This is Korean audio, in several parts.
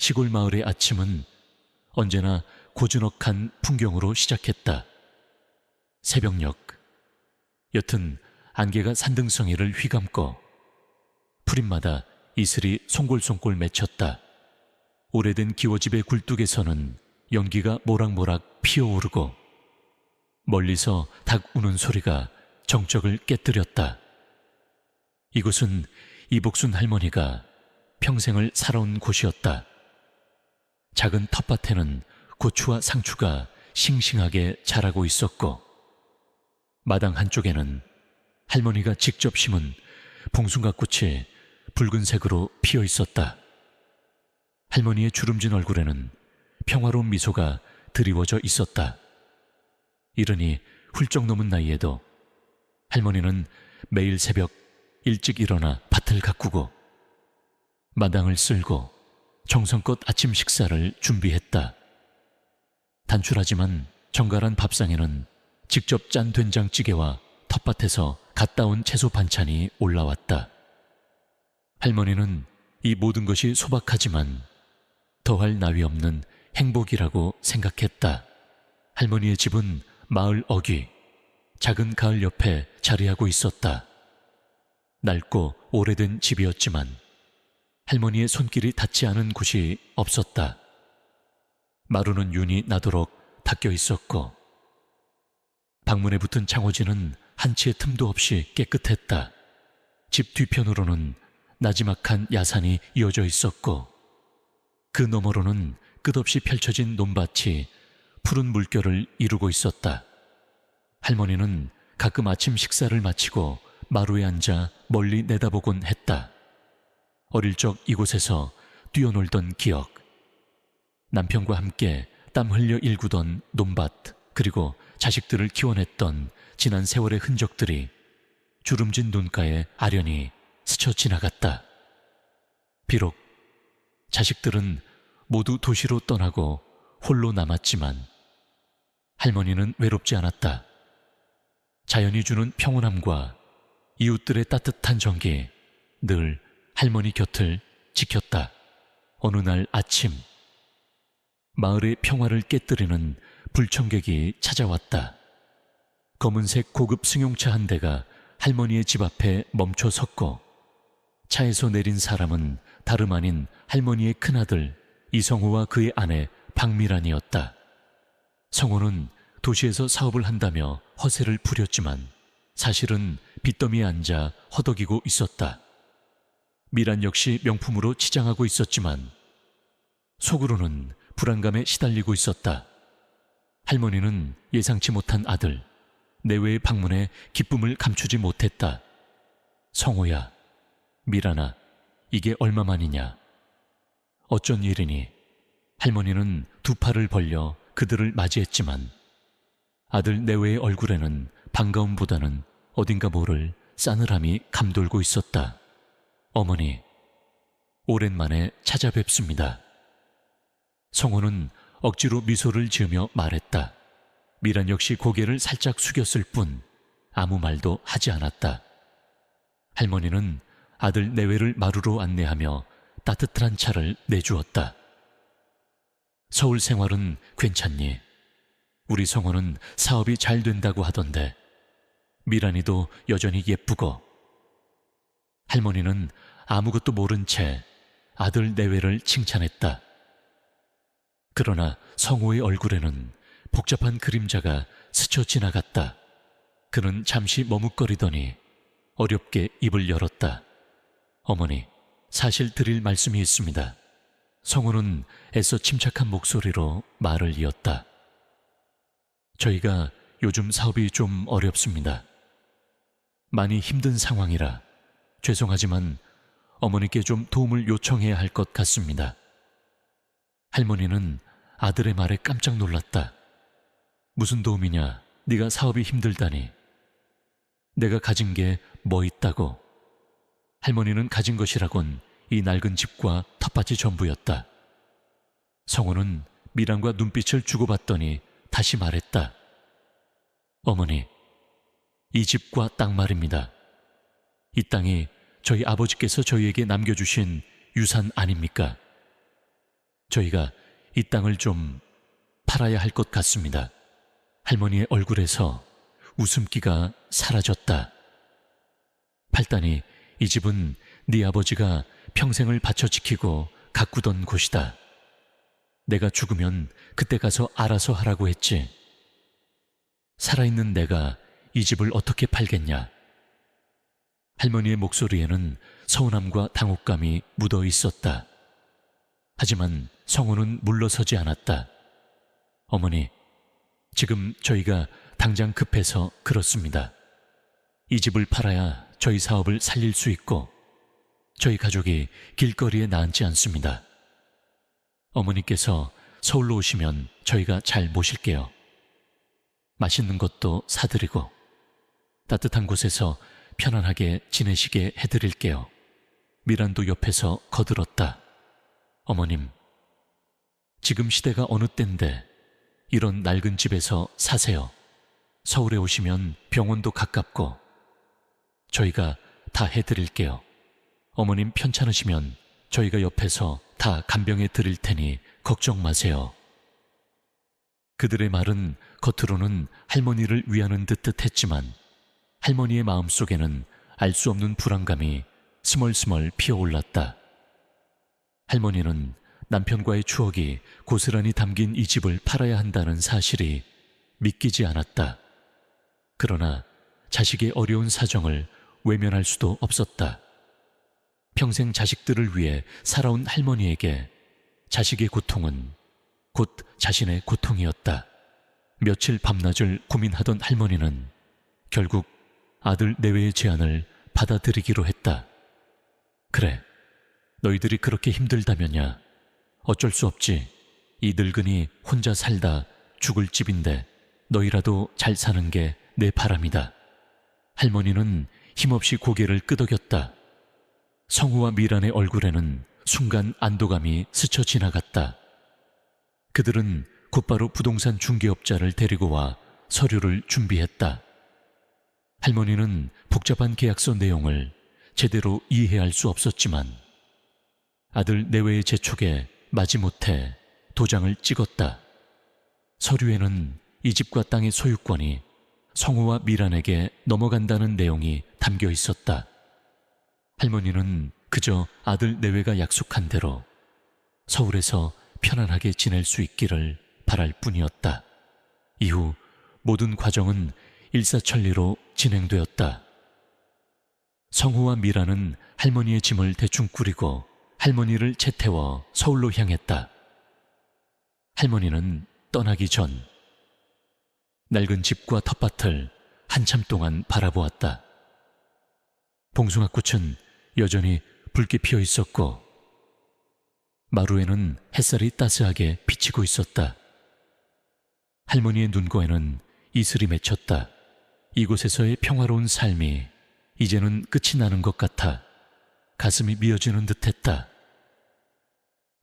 시골 마을의 아침은 언제나 고즈넉한 풍경으로 시작했다. 새벽녘, 옅은 안개가 산등성이를 휘감고 풀잎마다 이슬이 송골송골 맺혔다. 오래된 기워집의 굴뚝에서는 연기가 모락모락 피어오르고 멀리서 닭 우는 소리가 정적을 깨뜨렸다. 이곳은 이복순 할머니가 평생을 살아온 곳이었다. 작은 텃밭에는 고추와 상추가 싱싱하게 자라고 있었고 마당 한쪽에는 할머니가 직접 심은 봉숭아꽃이 붉은색으로 피어 있었다. 할머니의 주름진 얼굴에는 평화로운 미소가 드리워져 있었다. 이르니 훌쩍 넘은 나이에도 할머니는 매일 새벽 일찍 일어나 밭을 가꾸고 마당을 쓸고 정성껏 아침 식사를 준비했다. 단출하지만 정갈한 밥상에는 직접 짠 된장찌개와 텃밭에서 갓 따온 채소 반찬이 올라왔다. 할머니는 이 모든 것이 소박하지만 더할 나위 없는 행복이라고 생각했다. 할머니의 집은 마을 어귀, 작은 가을 옆에 자리하고 있었다. 낡고 오래된 집이었지만 할머니의 손길이 닿지 않은 곳이 없었다. 마루는 윤이 나도록 닦여 있었고 방문에 붙은 창호지는 한치의 틈도 없이 깨끗했다. 집 뒤편으로는 나지막한 야산이 이어져 있었고 그 너머로는 끝없이 펼쳐진 논밭이 푸른 물결을 이루고 있었다. 할머니는 가끔 아침 식사를 마치고 마루에 앉아 멀리 내다보곤 했다. 어릴 적 이곳에서 뛰어놀던 기억, 남편과 함께 땀 흘려 일구던 논밭, 그리고 자식들을 키워냈던 지난 세월의 흔적들이 주름진 눈가에 아련히 스쳐 지나갔다. 비록 자식들은 모두 도시로 떠나고 홀로 남았지만 할머니는 외롭지 않았다. 자연이 주는 평온함과 이웃들의 따뜻한 정기, 늘 할머니 곁을 지켰다. 어느 날 아침, 마을의 평화를 깨뜨리는 불청객이 찾아왔다. 검은색 고급 승용차 한 대가 할머니의 집 앞에 멈춰 섰고 차에서 내린 사람은 다름 아닌 할머니의 큰아들 이성호와 그의 아내 박미란이었다. 성호는 도시에서 사업을 한다며 허세를 부렸지만 사실은 빚더미에 앉아 허덕이고 있었다. 미란 역시 명품으로 치장하고 있었지만 속으로는 불안감에 시달리고 있었다. 할머니는 예상치 못한 아들, 내외의 방문에 기쁨을 감추지 못했다. 성호야, 미란아, 이게 얼마만이냐? 어쩐 일이니? 할머니는 두 팔을 벌려 그들을 맞이했지만 아들 내외의 얼굴에는 반가움보다는 어딘가 모를 싸늘함이 감돌고 있었다. 어머니, 오랜만에 찾아뵙습니다. 성호는 억지로 미소를 지으며 말했다. 미란 역시 고개를 살짝 숙였을 뿐 아무 말도 하지 않았다. 할머니는 아들 내외를 마루로 안내하며 따뜻한 차를 내주었다. 서울 생활은 괜찮니? 우리 성호는 사업이 잘 된다고 하던데 미란이도 여전히 예쁘고. 할머니는 아무것도 모른 채 아들 내외를 칭찬했다. 그러나 성호의 얼굴에는 복잡한 그림자가 스쳐 지나갔다. 그는 잠시 머뭇거리더니 어렵게 입을 열었다. 어머니, 사실 드릴 말씀이 있습니다. 성호는 애써 침착한 목소리로 말을 이었다. 저희가 요즘 사업이 좀 어렵습니다. 많이 힘든 상황이라 죄송하지만 어머니께 좀 도움을 요청해야 할 것 같습니다. 할머니는 아들의 말에 깜짝 놀랐다. 무슨 도움이냐? 네가 사업이 힘들다니. 내가 가진 게 뭐 있다고? 할머니는 가진 것이라곤 이 낡은 집과 텃밭이 전부였다. 성호는 미란과 눈빛을 주고받더니 다시 말했다. 어머니, 이 집과 땅 말입니다. 이 땅이 저희 아버지께서 저희에게 남겨주신 유산 아닙니까? 저희가 이 땅을 좀 팔아야 할 것 같습니다. 할머니의 얼굴에서 웃음기가 사라졌다. 팔다니 이 집은 네 아버지가 평생을 바쳐 지키고 가꾸던 곳이다. 내가 죽으면 그때 가서 알아서 하라고 했지. 살아있는 내가 이 집을 어떻게 팔겠냐. 할머니의 목소리에는 서운함과 당혹감이 묻어 있었다. 하지만 성우는 물러서지 않았다. 어머니, 지금 저희가 당장 급해서 그렇습니다. 이 집을 팔아야 저희 사업을 살릴 수 있고 저희 가족이 길거리에 나앉지 않습니다. 어머니께서 서울로 오시면 저희가 잘 모실게요. 맛있는 것도 사드리고 따뜻한 곳에서 편안하게 지내시게 해드릴게요. 미란도 옆에서 거들었다. 어머님, 지금 시대가 어느 때인데 이런 낡은 집에서 사세요. 서울에 오시면 병원도 가깝고 저희가 다 해드릴게요. 어머님 편찮으시면 저희가 옆에서 다 간병해 드릴 테니 걱정 마세요. 그들의 말은 겉으로는 할머니를 위하는 듯 했지만 할머니의 마음속에는 알 수 없는 불안감이 스멀스멀 피어올랐다. 할머니는 남편과의 추억이 고스란히 담긴 이 집을 팔아야 한다는 사실이 믿기지 않았다. 그러나 자식의 어려운 사정을 외면할 수도 없었다. 평생 자식들을 위해 살아온 할머니에게 자식의 고통은 곧 자신의 고통이었다. 며칠 밤낮을 고민하던 할머니는 결국 아들 내외의 제안을 받아들이기로 했다. 그래, 너희들이 그렇게 힘들다면야 어쩔 수 없지. 이 늙은이 혼자 살다 죽을 집인데 너희라도 잘 사는 게 내 바람이다. 할머니는 힘없이 고개를 끄덕였다. 성우와 미란의 얼굴에는 순간 안도감이 스쳐 지나갔다. 그들은 곧바로 부동산 중개업자를 데리고 와 서류를 준비했다. 할머니는 복잡한 계약서 내용을 제대로 이해할 수 없었지만 아들 내외의 재촉에 마지못해 도장을 찍었다. 서류에는 이 집과 땅의 소유권이 성우와 미란에게 넘어간다는 내용이 담겨 있었다. 할머니는 그저 아들 내외가 약속한 대로 서울에서 편안하게 지낼 수 있기를 바랄 뿐이었다. 이후 모든 과정은 일사천리로 진행되었다. 성우와 미란은 할머니의 짐을 대충 꾸리고 할머니를 채태워 서울로 향했다. 할머니는 떠나기 전 낡은 집과 텃밭을 한참 동안 바라보았다. 봉숭아꽃은 여전히 붉게 피어 있었고 마루에는 햇살이 따스하게 비치고 있었다. 할머니의 눈꺼에는 이슬이 맺혔다. 이곳에서의 평화로운 삶이 이제는 끝이 나는 것 같아 가슴이 미어지는 듯했다.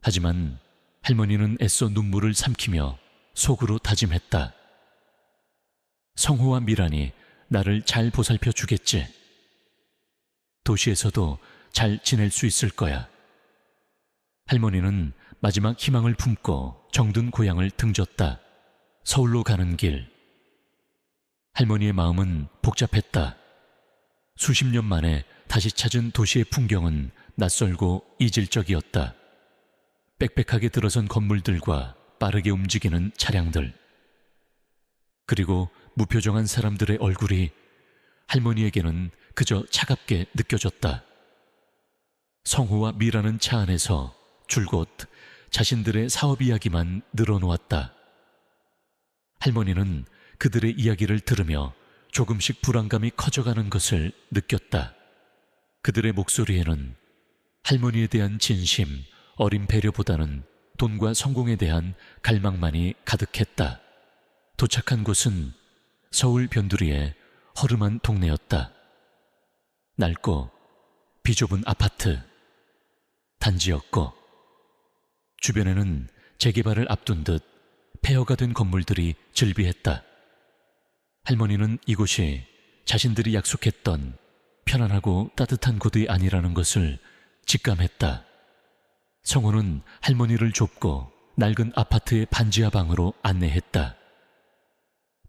하지만 할머니는 애써 눈물을 삼키며 속으로 다짐했다. 성호와 미란이 나를 잘 보살펴 주겠지. 도시에서도 잘 지낼 수 있을 거야. 할머니는 마지막 희망을 품고 정든 고향을 등졌다. 서울로 가는 길. 할머니의 마음은 복잡했다. 수십 년 만에 다시 찾은 도시의 풍경은 낯설고 이질적이었다. 빽빽하게 들어선 건물들과 빠르게 움직이는 차량들. 그리고 무표정한 사람들의 얼굴이 할머니에게는 그저 차갑게 느껴졌다. 성호와 미라는 차 안에서 줄곧 자신들의 사업 이야기만 늘어놓았다. 할머니는 그들의 이야기를 들으며 조금씩 불안감이 커져가는 것을 느꼈다. 그들의 목소리에는 할머니에 대한 진심, 어린 배려보다는 돈과 성공에 대한 갈망만이 가득했다. 도착한 곳은 서울 변두리의 허름한 동네였다. 낡고 비좁은 아파트, 단지였고 주변에는 재개발을 앞둔 듯 폐허가 된 건물들이 즐비했다. 할머니는 이곳이 자신들이 약속했던 편안하고 따뜻한 곳이 아니라는 것을 직감했다. 성호는 할머니를 좁고 낡은 아파트의 반지하 방으로 안내했다.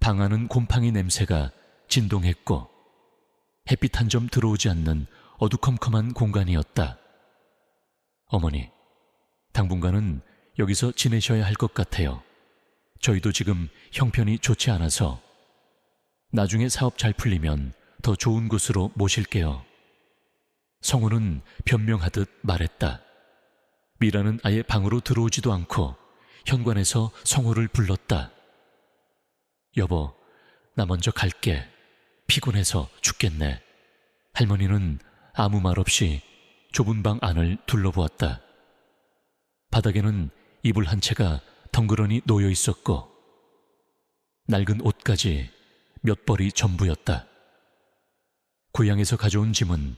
방 안은 곰팡이 냄새가 진동했고 햇빛 한 점 들어오지 않는 어두컴컴한 공간이었다. 어머니, 당분간은 여기서 지내셔야 할 것 같아요. 저희도 지금 형편이 좋지 않아서 나중에 사업 잘 풀리면 더 좋은 곳으로 모실게요. 성우는 변명하듯 말했다. 미라는 아예 방으로 들어오지도 않고 현관에서 성우를 불렀다. 여보, 나 먼저 갈게. 피곤해서 죽겠네. 할머니는 아무 말 없이 좁은 방 안을 둘러보았다. 바닥에는 이불 한 채가 덩그러니 놓여 있었고 낡은 옷까지 몇 벌이 전부였다. 고향에서 가져온 짐은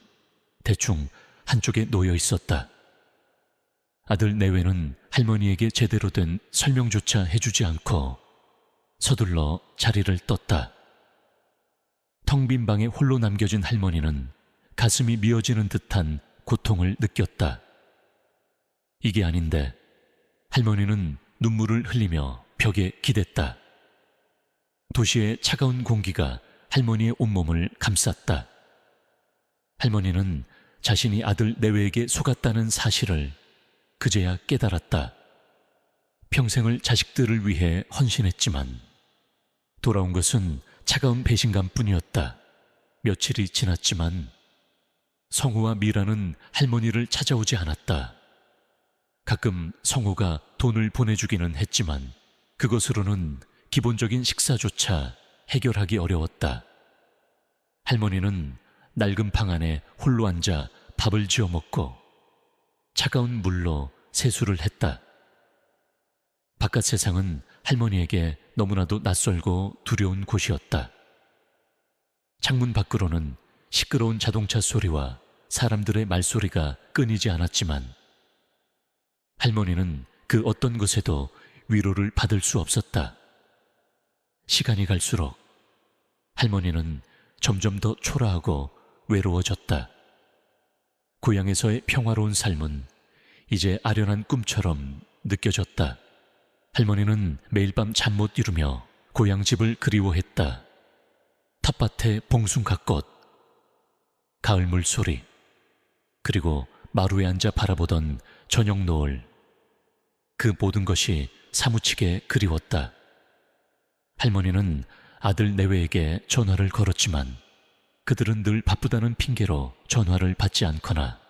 대충 한쪽에 놓여 있었다. 아들 내외는 할머니에게 제대로 된 설명조차 해주지 않고 서둘러 자리를 떴다. 텅 빈 방에 홀로 남겨진 할머니는 가슴이 미어지는 듯한 고통을 느꼈다. 이게 아닌데 할머니는 눈물을 흘리며 벽에 기댔다. 도시의 차가운 공기가 할머니의 온몸을 감쌌다. 할머니는 자신이 아들 내외에게 속았다는 사실을 그제야 깨달았다. 평생을 자식들을 위해 헌신했지만 돌아온 것은 차가운 배신감뿐이었다. 며칠이 지났지만 성우와 미라는 할머니를 찾아오지 않았다. 가끔 성우가 돈을 보내주기는 했지만 그것으로는 기본적인 식사조차 해결하기 어려웠다. 할머니는 낡은 방 안에 홀로 앉아 밥을 지어 먹고 차가운 물로 세수를 했다. 바깥 세상은 할머니에게 너무나도 낯설고 두려운 곳이었다. 창문 밖으로는 시끄러운 자동차 소리와 사람들의 말소리가 끊이지 않았지만 할머니는 그 어떤 것에도 위로를 받을 수 없었다. 시간이 갈수록 할머니는 점점 더 초라하고 외로워졌다. 고향에서의 평화로운 삶은 이제 아련한 꿈처럼 느껴졌다. 할머니는 매일 밤 잠 못 이루며 고향집을 그리워했다. 텃밭의 봉숭아꽃, 가을 물소리, 그리고 마루에 앉아 바라보던 저녁 노을, 그 모든 것이 사무치게 그리웠다. 할머니는 아들 내외에게 전화를 걸었지만 그들은 늘 바쁘다는 핑계로 전화를 받지 않거나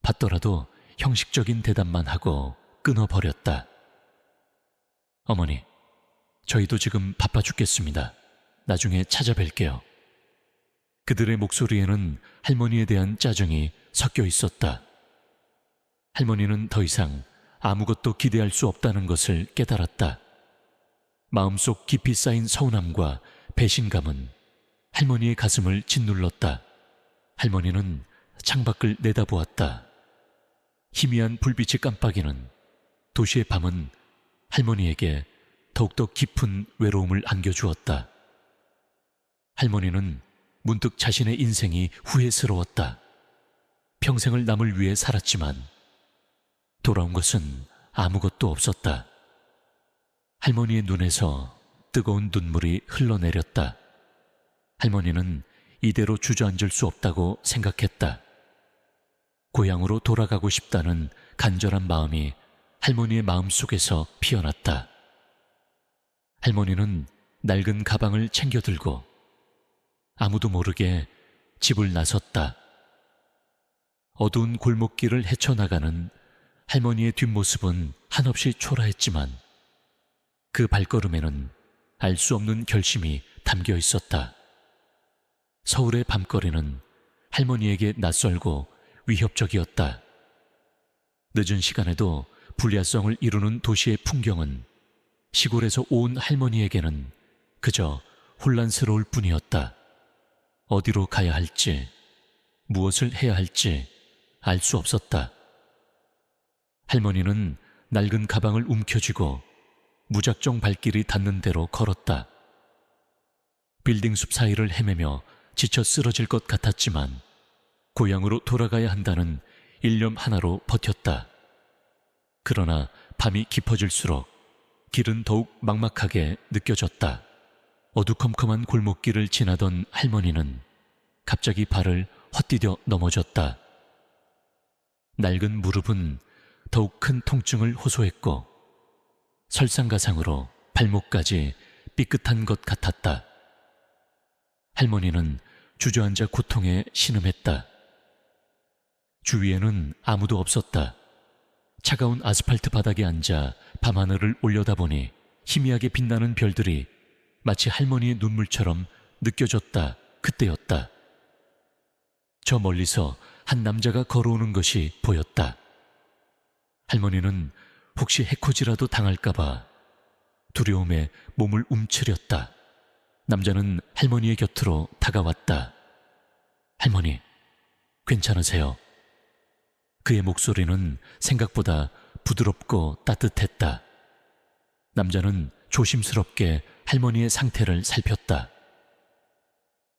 받더라도 형식적인 대답만 하고 끊어버렸다. 어머니, 저희도 지금 바빠 죽겠습니다. 나중에 찾아뵐게요. 그들의 목소리에는 할머니에 대한 짜증이 섞여 있었다. 할머니는 더 이상 아무것도 기대할 수 없다는 것을 깨달았다. 마음속 깊이 쌓인 서운함과 배신감은 할머니의 가슴을 짓눌렀다. 할머니는 창밖을 내다보았다. 희미한 불빛이 깜빡이는 도시의 밤은 할머니에게 더욱더 깊은 외로움을 안겨주었다. 할머니는 문득 자신의 인생이 후회스러웠다. 평생을 남을 위해 살았지만 돌아온 것은 아무것도 없었다. 할머니의 눈에서 뜨거운 눈물이 흘러내렸다. 할머니는 이대로 주저앉을 수 없다고 생각했다. 고향으로 돌아가고 싶다는 간절한 마음이 할머니의 마음속에서 피어났다. 할머니는 낡은 가방을 챙겨 들고 아무도 모르게 집을 나섰다. 어두운 골목길을 헤쳐나가는 할머니의 뒷모습은 한없이 초라했지만 그 발걸음에는 알 수 없는 결심이 담겨 있었다. 서울의 밤거리는 할머니에게 낯설고 위협적이었다. 늦은 시간에도 불야성을 이루는 도시의 풍경은 시골에서 온 할머니에게는 그저 혼란스러울 뿐이었다. 어디로 가야 할지, 무엇을 해야 할지 알 수 없었다. 할머니는 낡은 가방을 움켜쥐고 무작정 발길이 닿는 대로 걸었다. 빌딩 숲 사이를 헤매며 지쳐 쓰러질 것 같았지만 고향으로 돌아가야 한다는 일념 하나로 버텼다. 그러나 밤이 깊어질수록 길은 더욱 막막하게 느껴졌다. 어두컴컴한 골목길을 지나던 할머니는 갑자기 발을 헛디뎌 넘어졌다. 낡은 무릎은 더욱 큰 통증을 호소했고 설상가상으로 발목까지 삐끗한 것 같았다. 할머니는 주저앉아 고통에 신음했다. 주위에는 아무도 없었다. 차가운 아스팔트 바닥에 앉아 밤하늘을 올려다보니 희미하게 빛나는 별들이 마치 할머니의 눈물처럼 느껴졌다. 그때였다. 저 멀리서 한 남자가 걸어오는 것이 보였다. 할머니는 혹시 해코지라도 당할까봐 두려움에 몸을 움츠렸다. 남자는 할머니의 곁으로 다가왔다. 할머니, 괜찮으세요? 그의 목소리는 생각보다 부드럽고 따뜻했다. 남자는 조심스럽게 할머니의 상태를 살폈다.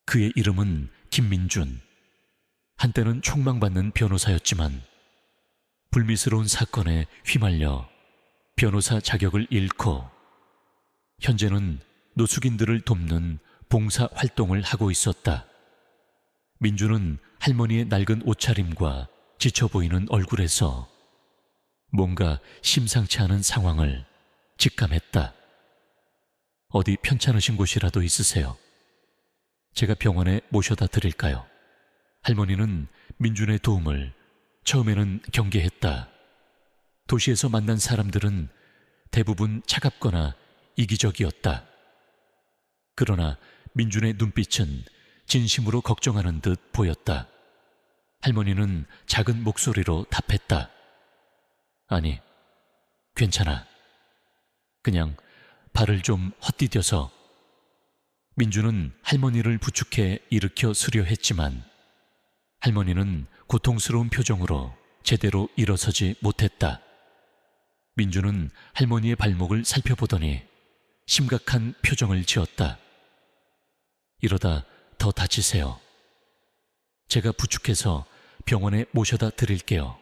그의 이름은 김민준. 한때는 촉망받는 변호사였지만 불미스러운 사건에 휘말려 변호사 자격을 잃고 현재는 노숙인들을 돕는 봉사 활동을 하고 있었다. 민주는 할머니의 낡은 옷차림과 지쳐 보이는 얼굴에서 뭔가 심상치 않은 상황을 직감했다. 어디 편찮으신 곳이라도 있으세요? 제가 병원에 모셔다 드릴까요? 할머니는 민준의 도움을 처음에는 경계했다. 도시에서 만난 사람들은 대부분 차갑거나 이기적이었다. 그러나 민준의 눈빛은 진심으로 걱정하는 듯 보였다. 할머니는 작은 목소리로 답했다. 아니, 괜찮아. 그냥 발을 좀 헛디뎌서. 민주는 할머니를 부축해 일으켜 쓰려 했지만 할머니는 고통스러운 표정으로 제대로 일어서지 못했다. 민주는 할머니의 발목을 살펴보더니 심각한 표정을 지었다. 이러다 더 다치세요. 제가 부축해서 병원에 모셔다 드릴게요.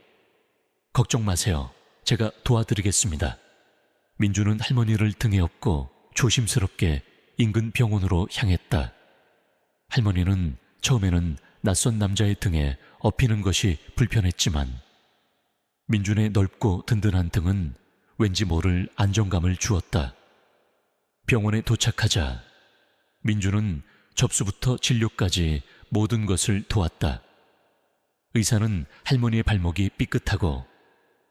걱정 마세요. 제가 도와드리겠습니다. 민주는 할머니를 등에 업고 조심스럽게 인근 병원으로 향했다. 할머니는 처음에는 낯선 남자의 등에 업히는 것이 불편했지만 민준의 넓고 든든한 등은 왠지 모를 안정감을 주었다. 병원에 도착하자 민준은 접수부터 진료까지 모든 것을 도왔다. 의사는 할머니의 발목이 삐끗하고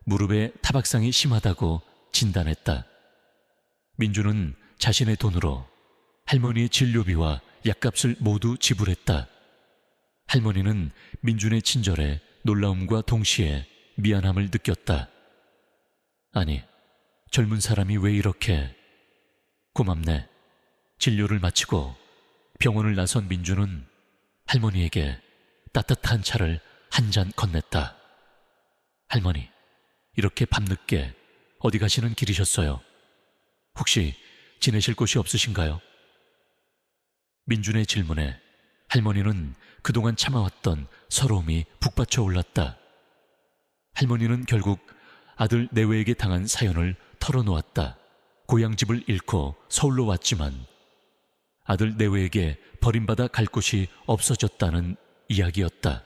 무릎에 타박상이 심하다고 진단했다. 민준은 자신의 돈으로 할머니의 진료비와 약값을 모두 지불했다. 할머니는 민준의 친절에 놀라움과 동시에 미안함을 느꼈다. 아니, 젊은 사람이 왜 이렇게... 고맙네. 진료를 마치고 병원을 나선 민준은 할머니에게 따뜻한 차를 한 잔 건넸다. 할머니, 이렇게 밤늦게 어디 가시는 길이셨어요? 혹시 지내실 곳이 없으신가요? 민준의 질문에 할머니는 그동안 참아왔던 서러움이 북받쳐 올랐다. 할머니는 결국 아들 내외에게 당한 사연을 털어놓았다. 고향집을 잃고 서울로 왔지만 아들 내외에게 버림받아 갈 곳이 없어졌다는 이야기였다.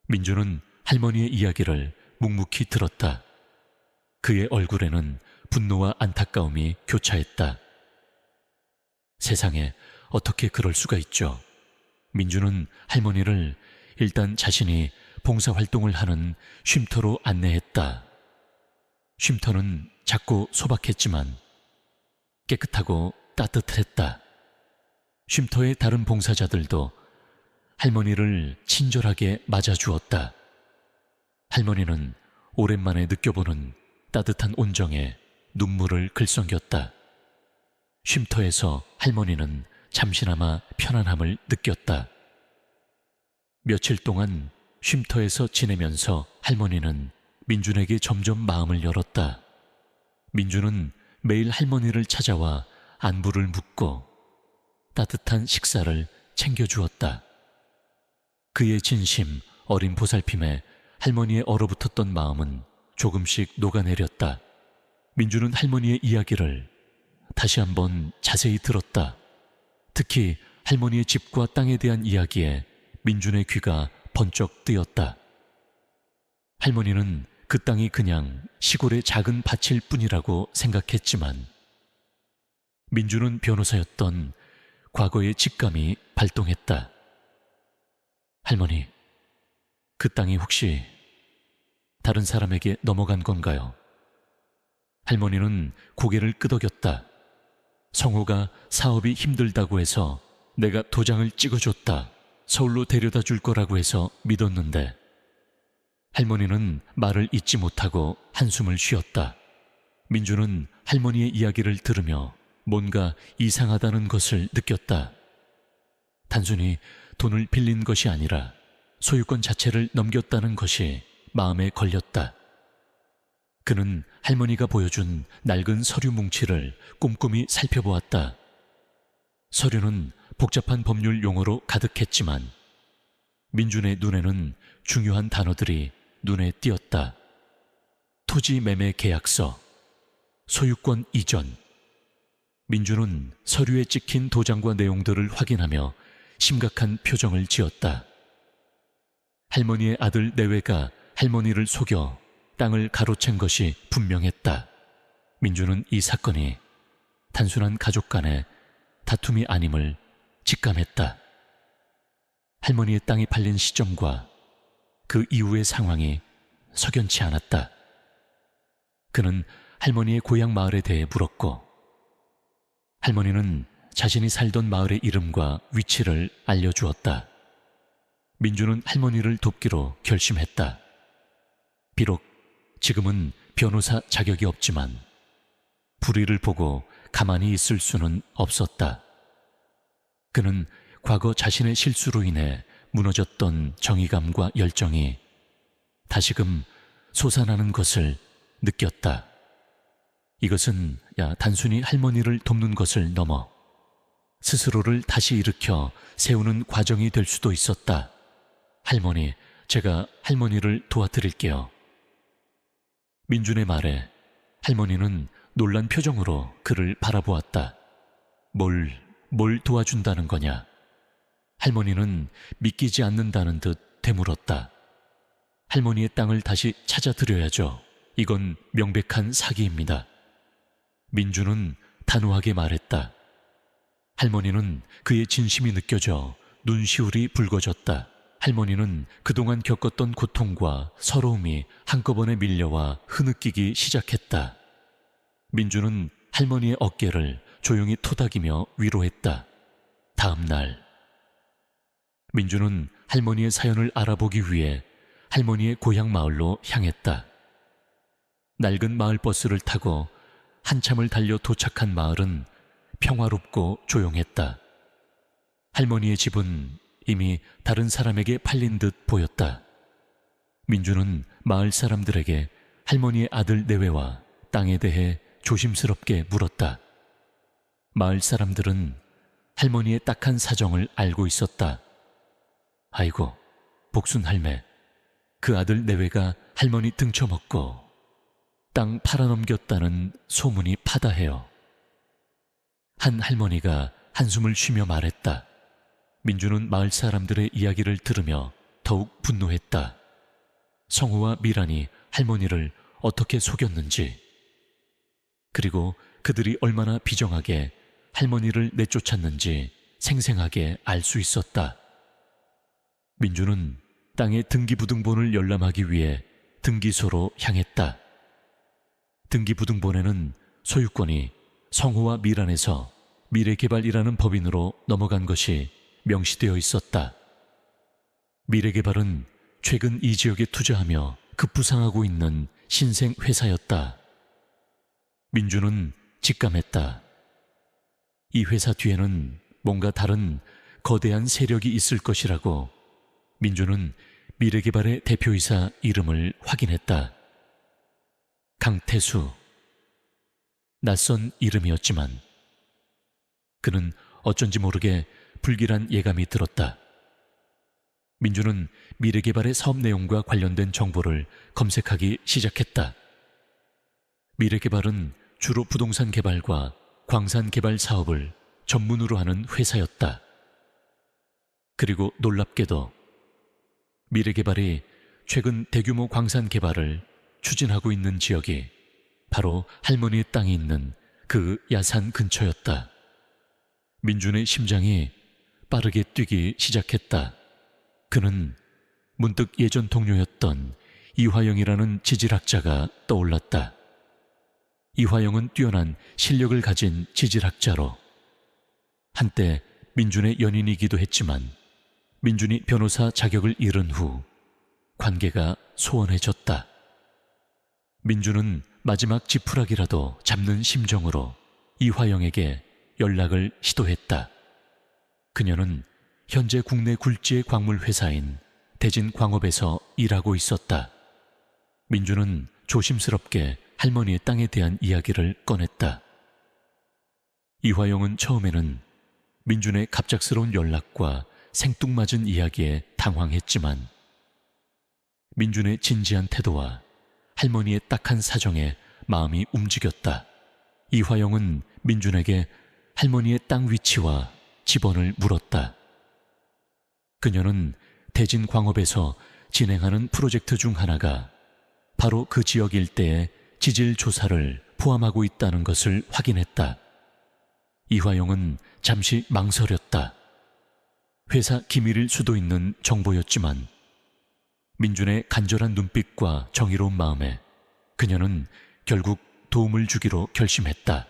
민주는 할머니의 이야기를 묵묵히 들었다. 그의 얼굴에는 분노와 안타까움이 교차했다. 세상에 어떻게 그럴 수가 있죠? 민주는 할머니를 일단 자신이 봉사활동을 하는 쉼터로 안내했다. 쉼터는 작고 소박했지만 깨끗하고 따뜻했다. 쉼터의 다른 봉사자들도 할머니를 친절하게 맞아주었다. 할머니는 오랜만에 느껴보는 따뜻한 온정에 눈물을 글썽겼다. 쉼터에서 할머니는 잠시나마 편안함을 느꼈다. 며칠 동안 쉼터에서 지내면서 할머니는 민준에게 점점 마음을 열었다. 민준은 매일 할머니를 찾아와 안부를 묻고 따뜻한 식사를 챙겨주었다. 그의 진심 어린 보살핌에 할머니의 얼어붙었던 마음은 조금씩 녹아내렸다. 민주는 할머니의 이야기를 다시 한번 자세히 들었다. 특히 할머니의 집과 땅에 대한 이야기에 민준의 귀가 번쩍 뜨였다. 할머니는 그 땅이 그냥 시골의 작은 밭일 뿐이라고 생각했지만 민준은 변호사였던 과거의 직감이 발동했다. 할머니, 그 땅이 혹시 다른 사람에게 넘어간 건가요? 할머니는 고개를 끄덕였다. 성호가 사업이 힘들다고 해서 내가 도장을 찍어줬다. 서울로 데려다 줄 거라고 해서 믿었는데. 할머니는 말을 잇지 못하고 한숨을 쉬었다. 민주는 할머니의 이야기를 들으며 뭔가 이상하다는 것을 느꼈다. 단순히 돈을 빌린 것이 아니라 소유권 자체를 넘겼다는 것이 마음에 걸렸다. 그는 할머니가 보여준 낡은 서류 뭉치를 꼼꼼히 살펴보았다. 서류는 복잡한 법률 용어로 가득했지만 민준의 눈에는 중요한 단어들이 눈에 띄었다. 토지 매매 계약서, 소유권 이전. 민준은 서류에 찍힌 도장과 내용들을 확인하며 심각한 표정을 지었다. 할머니의 아들 내외가 할머니를 속여 땅을 가로챈 것이 분명했다. 민준은 이 사건이 단순한 가족 간의 다툼이 아님을 직감했다. 할머니의 땅이 팔린 시점과 그 이후의 상황이 석연치 않았다. 그는 할머니의 고향 마을에 대해 물었고 할머니는 자신이 살던 마을의 이름과 위치를 알려주었다. 민주는 할머니를 돕기로 결심했다. 비록 지금은 변호사 자격이 없지만 불의를 보고 가만히 있을 수는 없었다. 그는 과거 자신의 실수로 인해 무너졌던 정의감과 열정이 다시금 솟아나는 것을 느꼈다. 이것은 단순히 할머니를 돕는 것을 넘어 스스로를 다시 일으켜 세우는 과정이 될 수도 있었다. 할머니, 제가 할머니를 도와드릴게요. 민준의 말에 할머니는 놀란 표정으로 그를 바라보았다. 뭘 도와준다는 거냐? 할머니는 믿기지 않는다는 듯 되물었다. 할머니의 땅을 다시 찾아드려야죠. 이건 명백한 사기입니다. 민준은 단호하게 말했다. 할머니는 그의 진심이 느껴져 눈시울이 붉어졌다. 할머니는 그동안 겪었던 고통과 서러움이 한꺼번에 밀려와 흐느끼기 시작했다. 민주는 할머니의 어깨를 조용히 토닥이며 위로했다. 다음 날 민주는 할머니의 사연을 알아보기 위해 할머니의 고향 마을로 향했다. 낡은 마을버스를 타고 한참을 달려 도착한 마을은 평화롭고 조용했다. 할머니의 집은 이미 다른 사람에게 팔린 듯 보였다. 민주는 마을 사람들에게 할머니의 아들 내외와 땅에 대해 조심스럽게 물었다. 마을 사람들은 할머니의 딱한 사정을 알고 있었다. 아이고, 복순 할매, 그 아들 내외가 할머니 등쳐먹고 땅 팔아넘겼다는 소문이 파다해요. 한 할머니가 한숨을 쉬며 말했다. 민주는 마을 사람들의 이야기를 들으며 더욱 분노했다. 성우와 미란이 할머니를 어떻게 속였는지, 그리고 그들이 얼마나 비정하게 할머니를 내쫓았는지 생생하게 알 수 있었다. 민주는 땅의 등기부등본을 열람하기 위해 등기소로 향했다. 등기부등본에는 소유권이 성호와 미란에서 미래개발이라는 법인으로 넘어간 것이 명시되어 있었다. 미래개발은 최근 이 지역에 투자하며 급부상하고 있는 신생 회사였다. 민주는 직감했다. 이 회사 뒤에는 뭔가 다른 거대한 세력이 있을 것이라고. 민주는 미래개발의 대표이사 이름을 확인했다. 강태수. 낯선 이름이었지만 그는 어쩐지 모르게 불길한 예감이 들었다. 민주는 미래개발의 사업 내용과 관련된 정보를 검색하기 시작했다. 미래개발은 주로 부동산 개발과 광산 개발 사업을 전문으로 하는 회사였다. 그리고 놀랍게도 미래개발이 최근 대규모 광산 개발을 추진하고 있는 지역이 바로 할머니의 땅이 있는 그 야산 근처였다. 민준의 심장이 빠르게 뛰기 시작했다. 그는 문득 예전 동료였던 이화영이라는 지질학자가 떠올랐다. 이화영은 뛰어난 실력을 가진 지질학자로 한때 민준의 연인이기도 했지만 민준이 변호사 자격을 잃은 후 관계가 소원해졌다. 민준은 마지막 지푸라기라도 잡는 심정으로 이화영에게 연락을 시도했다. 그녀는 현재 국내 굴지의 광물 회사인 대진광업에서 일하고 있었다. 민준은 조심스럽게 할머니의 땅에 대한 이야기를 꺼냈다. 이화영은 처음에는 민준의 갑작스러운 연락과 생뚱맞은 이야기에 당황했지만 민준의 진지한 태도와 할머니의 딱한 사정에 마음이 움직였다. 이화영은 민준에게 할머니의 땅 위치와 지번을 물었다. 그녀는 대진광업에서 진행하는 프로젝트 중 하나가 바로 그 지역 일대의 지질 조사를 포함하고 있다는 것을 확인했다. 이화영은 잠시 망설였다. 회사 기밀일 수도 있는 정보였지만 민준의 간절한 눈빛과 정의로운 마음에 그녀는 결국 도움을 주기로 결심했다.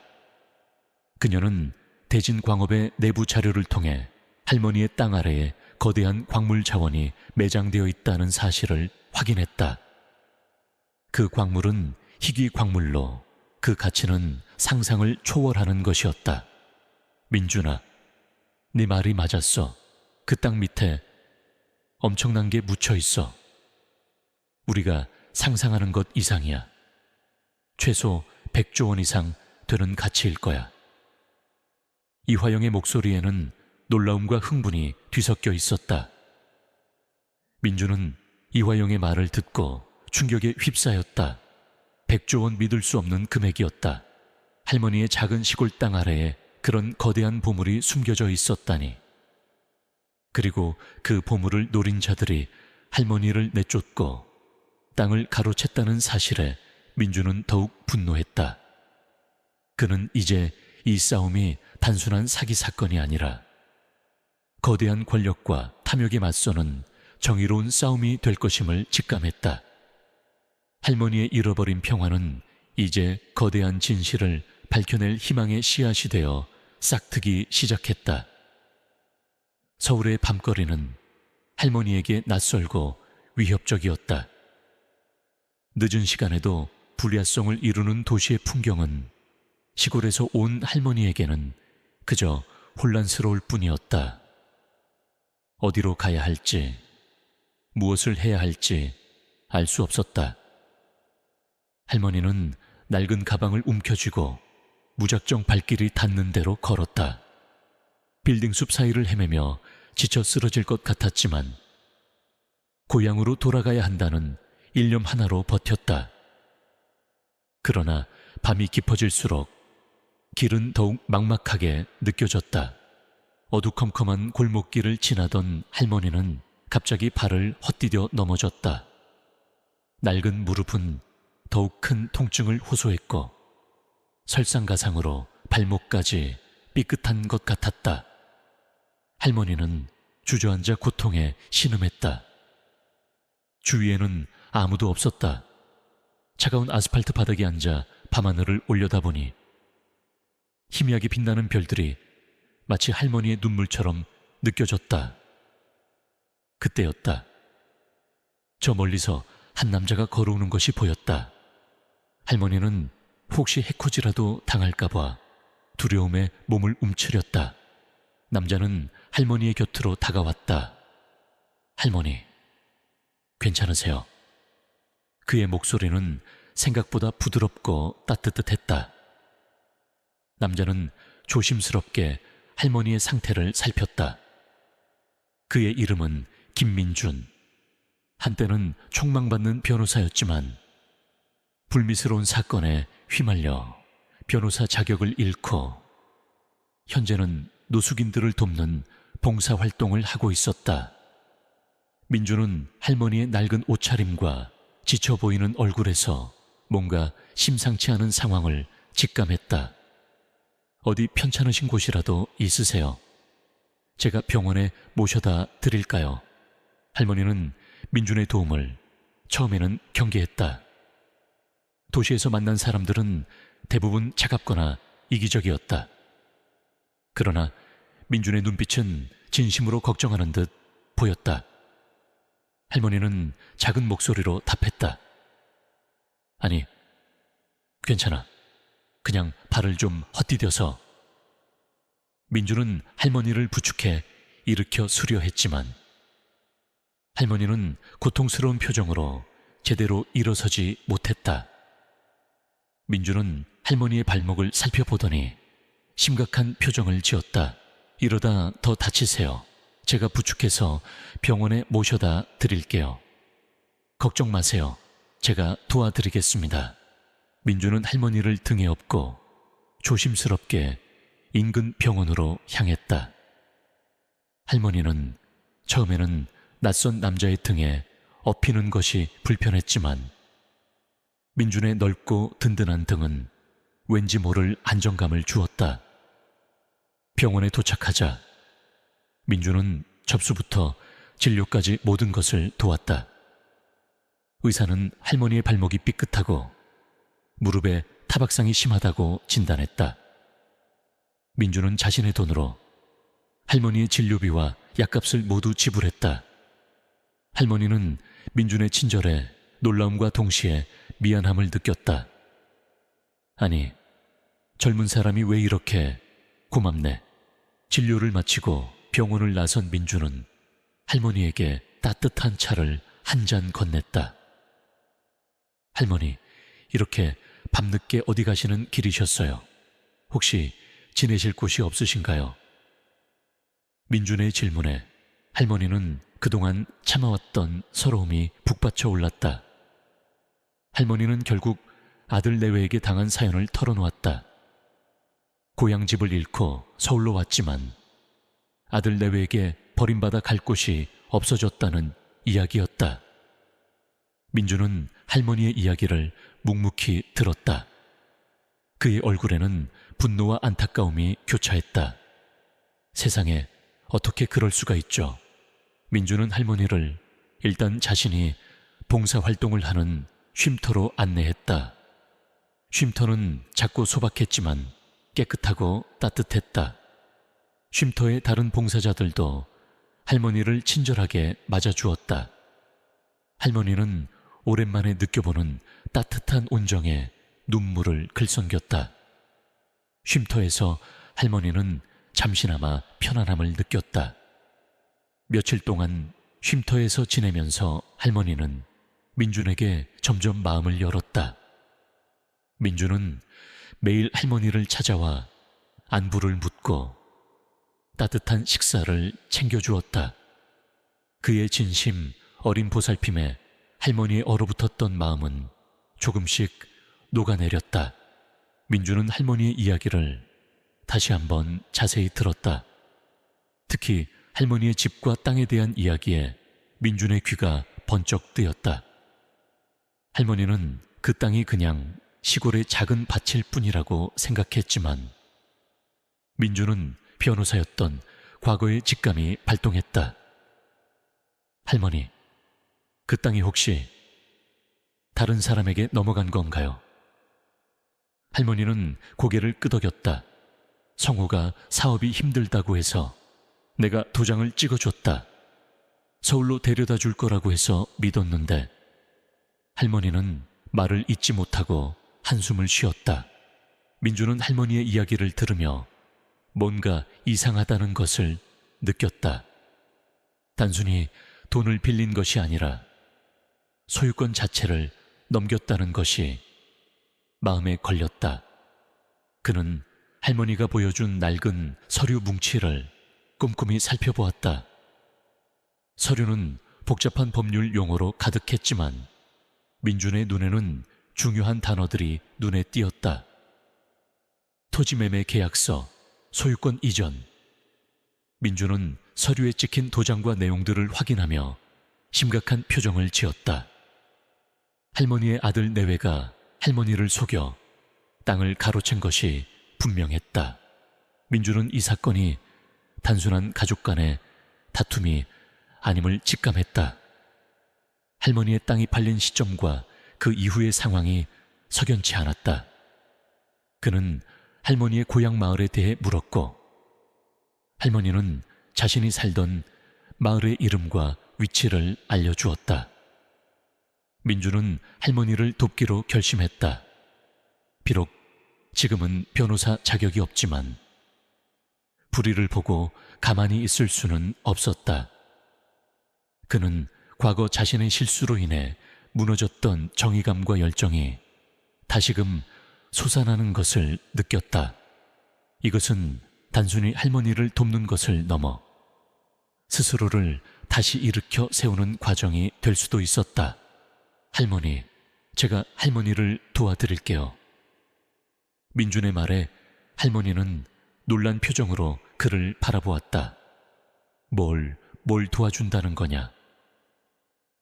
그녀는 대진광업의 내부 자료를 통해 할머니의 땅 아래에 거대한 광물 자원이 매장되어 있다는 사실을 확인했다. 그 광물은 희귀 광물로 그 가치는 상상을 초월하는 것이었다. 민준아, 네 말이 맞았어. 그 땅 밑에 엄청난 게 묻혀 있어. 우리가 상상하는 것 이상이야. 최소 100조 원 이상 되는 가치일 거야. 이화영의 목소리에는 놀라움과 흥분이 뒤섞여 있었다. 민준은 이화영의 말을 듣고 충격에 휩싸였다. 100조 원 믿을 수 없는 금액이었다. 할머니의 작은 시골 땅 아래에 그런 거대한 보물이 숨겨져 있었다니. 그리고 그 보물을 노린 자들이 할머니를 내쫓고 땅을 가로챘다는 사실에 민준은 더욱 분노했다. 그는 이제 이 싸움이 단순한 사기 사건이 아니라 거대한 권력과 탐욕에 맞서는 정의로운 싸움이 될 것임을 직감했다. 할머니의 잃어버린 평화는 이제 거대한 진실을 밝혀낼 희망의 씨앗이 되어 싹트기 시작했다. 서울의 밤거리는 할머니에게 낯설고 위협적이었다. 늦은 시간에도 불야성을 이루는 도시의 풍경은 시골에서 온 할머니에게는 그저 혼란스러울 뿐이었다. 어디로 가야 할지, 무엇을 해야 할지 알 수 없었다. 할머니는 낡은 가방을 움켜쥐고 무작정 발길이 닿는 대로 걸었다. 빌딩 숲 사이를 헤매며 지쳐 쓰러질 것 같았지만 고향으로 돌아가야 한다는 일념 하나로 버텼다. 그러나 밤이 깊어질수록 길은 더욱 막막하게 느껴졌다. 어두컴컴한 골목길을 지나던 할머니는 갑자기 발을 헛디뎌 넘어졌다. 낡은 무릎은 더욱 큰 통증을 호소했고 설상가상으로 발목까지 삐끗한 것 같았다. 할머니는 주저앉아 고통에 신음했다. 주위에는 아무도 없었다. 차가운 아스팔트 바닥에 앉아 밤하늘을 올려다보니 희미하게 빛나는 별들이 마치 할머니의 눈물처럼 느껴졌다. 그때였다. 저 멀리서 한 남자가 걸어오는 것이 보였다. 할머니는 혹시 해코지라도 당할까봐 두려움에 몸을 움츠렸다. 남자는 할머니의 곁으로 다가왔다. 할머니, 괜찮으세요? 그의 목소리는 생각보다 부드럽고 따뜻했다. 남자는 조심스럽게 할머니의 상태를 살폈다. 그의 이름은 김민준. 한때는 촉망받는 변호사였지만 불미스러운 사건에 휘말려 변호사 자격을 잃고 현재는 노숙인들을 돕는 봉사활동을 하고 있었다. 민주는 할머니의 낡은 옷차림과 지쳐 보이는 얼굴에서 뭔가 심상치 않은 상황을 직감했다. 어디 편찮으신 곳이라도 있으세요? 제가 병원에 모셔다 드릴까요? 할머니는 민준의 도움을 처음에는 경계했다. 도시에서 만난 사람들은 대부분 차갑거나 이기적이었다. 그러나 민준의 눈빛은 진심으로 걱정하는 듯 보였다. 할머니는 작은 목소리로 답했다. 아니, 괜찮아. 그냥 발을 좀 헛디뎌서. 민준은 할머니를 부축해 일으켜 수려했지만 할머니는 고통스러운 표정으로 제대로 일어서지 못했다. 민준은 할머니의 발목을 살펴보더니 심각한 표정을 지었다. 이러다 더 다치세요. 제가 부축해서 병원에 모셔다 드릴게요. 걱정 마세요. 제가 도와드리겠습니다. 민준은 할머니를 등에 업고 조심스럽게 인근 병원으로 향했다. 할머니는 처음에는 낯선 남자의 등에 업히는 것이 불편했지만 민준의 넓고 든든한 등은 왠지 모를 안정감을 주었다. 병원에 도착하자 민준은 접수부터 진료까지 모든 것을 도왔다. 의사는 할머니의 발목이 삐끗하고 무릎에 타박상이 심하다고 진단했다. 민준은 자신의 돈으로 할머니의 진료비와 약값을 모두 지불했다. 할머니는 민준의 친절에 놀라움과 동시에 미안함을 느꼈다. 아니, 젊은 사람이 왜 이렇게 고맙네. 진료를 마치고 병원을 나선 민준은 할머니에게 따뜻한 차를 한 잔 건넸다. 할머니, 이렇게 밤늦게 어디 가시는 길이셨어요? 혹시 지내실 곳이 없으신가요? 민준의 질문에 할머니는 그동안 참아왔던 서러움이 북받쳐 올랐다. 할머니는 결국 아들 내외에게 당한 사연을 털어놓았다. 고향집을 잃고 서울로 왔지만 아들 내외에게 버림받아 갈 곳이 없어졌다는 이야기였다. 민주는 할머니의 이야기를 묵묵히 들었다. 그의 얼굴에는 분노와 안타까움이 교차했다. 세상에 어떻게 그럴 수가 있죠? 민주는 할머니를 일단 자신이 봉사활동을 하는 쉼터로 안내했다. 쉼터는 작고 소박했지만 깨끗하고 따뜻했다. 쉼터의 다른 봉사자들도 할머니를 친절하게 맞아주었다. 할머니는 오랜만에 느껴보는 따뜻한 온정에 눈물을 글썽겼다. 쉼터에서 할머니는 잠시나마 편안함을 느꼈다. 며칠 동안 쉼터에서 지내면서 할머니는 민준에게 점점 마음을 열었다. 민준은 매일 할머니를 찾아와 안부를 묻고 따뜻한 식사를 챙겨주었다. 그의 진심 어린 보살핌에 할머니의 얼어붙었던 마음은 조금씩 녹아내렸다. 민준은 할머니의 이야기를 다시 한번 자세히 들었다. 특히 할머니의 집과 땅에 대한 이야기에 민준의 귀가 번쩍 뜨였다. 할머니는 그 땅이 그냥 시골의 작은 밭일 뿐이라고 생각했지만 민준은 변호사였던 과거의 직감이 발동했다. 할머니, 그 땅이 혹시 다른 사람에게 넘어간 건가요? 할머니는 고개를 끄덕였다. 성우가 사업이 힘들다고 해서 내가 도장을 찍어줬다. 서울로 데려다 줄 거라고 해서 믿었는데 할머니는 말을 잇지 못하고 한숨을 쉬었다. 민주는 할머니의 이야기를 들으며 뭔가 이상하다는 것을 느꼈다. 단순히 돈을 빌린 것이 아니라 소유권 자체를 넘겼다는 것이 마음에 걸렸다. 그는 할머니가 보여준 낡은 서류 뭉치를 꼼꼼히 살펴보았다. 서류는 복잡한 법률 용어로 가득했지만 민준의 눈에는 중요한 단어들이 눈에 띄었다. 토지매매 계약서, 소유권 이전. 민준은 서류에 찍힌 도장과 내용들을 확인하며 심각한 표정을 지었다. 할머니의 아들 내외가 할머니를 속여 땅을 가로챈 것이 분명했다. 민준은 이 사건이 단순한 가족 간의 다툼이 아님을 직감했다. 할머니의 땅이 팔린 시점과 그 이후의 상황이 석연치 않았다. 그는 할머니의 고향 마을에 대해 물었고, 할머니는 자신이 살던 마을의 이름과 위치를 알려주었다. 민준은 할머니를 돕기로 결심했다. 비록 지금은 변호사 자격이 없지만 불의를 보고 가만히 있을 수는 없었다. 그는 과거 자신의 실수로 인해 무너졌던 정의감과 열정이 다시금 솟아나는 것을 느꼈다. 이것은 단순히 할머니를 돕는 것을 넘어 스스로를 다시 일으켜 세우는 과정이 될 수도 있었다. 할머니, 제가 할머니를 도와드릴게요. 민준의 말에 할머니는 놀란 표정으로 그를 바라보았다. 뭘 도와준다는 거냐?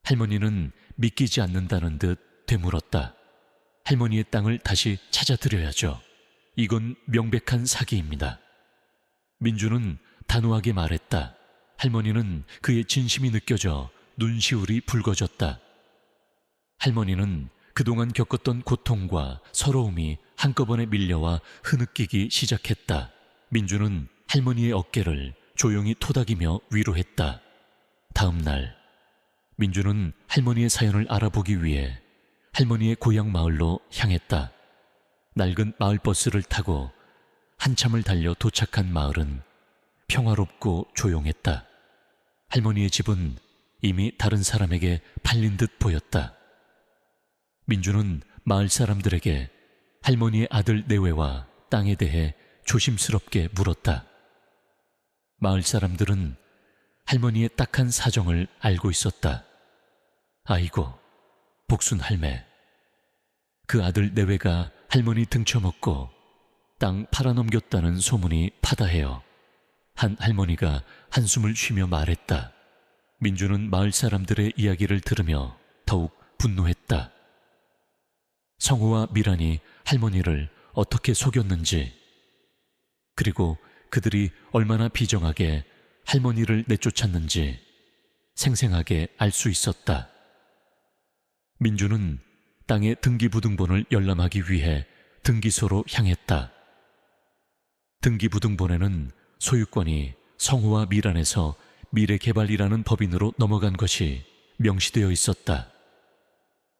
할머니는 믿기지 않는다는 듯 되물었다. 할머니의 땅을 다시 찾아드려야죠. 이건 명백한 사기입니다. 민준은 단호하게 말했다. 할머니는 그의 진심이 느껴져 눈시울이 붉어졌다. 할머니는 그동안 겪었던 고통과 서러움이 한꺼번에 밀려와 흐느끼기 시작했다. 민준은 할머니의 어깨를 조용히 토닥이며 위로했다. 다음 날, 민준은 할머니의 사연을 알아보기 위해 할머니의 고향 마을로 향했다. 낡은 마을버스를 타고 한참을 달려 도착한 마을은 평화롭고 조용했다. 할머니의 집은 이미 다른 사람에게 팔린 듯 보였다. 민준은 마을 사람들에게 할머니의 아들 내외와 땅에 대해 조심스럽게 물었다. 마을 사람들은 할머니의 딱한 사정을 알고 있었다. 아이고, 복순 할매. 그 아들 내외가 할머니 등쳐먹고 땅 팔아넘겼다는 소문이 파다해요. 한 할머니가 한숨을 쉬며 말했다. 민준은 마을 사람들의 이야기를 들으며 더욱 분노했다. 성호와 미란이 할머니를 어떻게 속였는지, 그리고 그들이 얼마나 비정하게 할머니를 내쫓았는지 생생하게 알 수 있었다. 민준은 땅의 등기부등본을 열람하기 위해 등기소로 향했다. 등기부등본에는 소유권이 성호와 미란에서 미래개발이라는 법인으로 넘어간 것이 명시되어 있었다.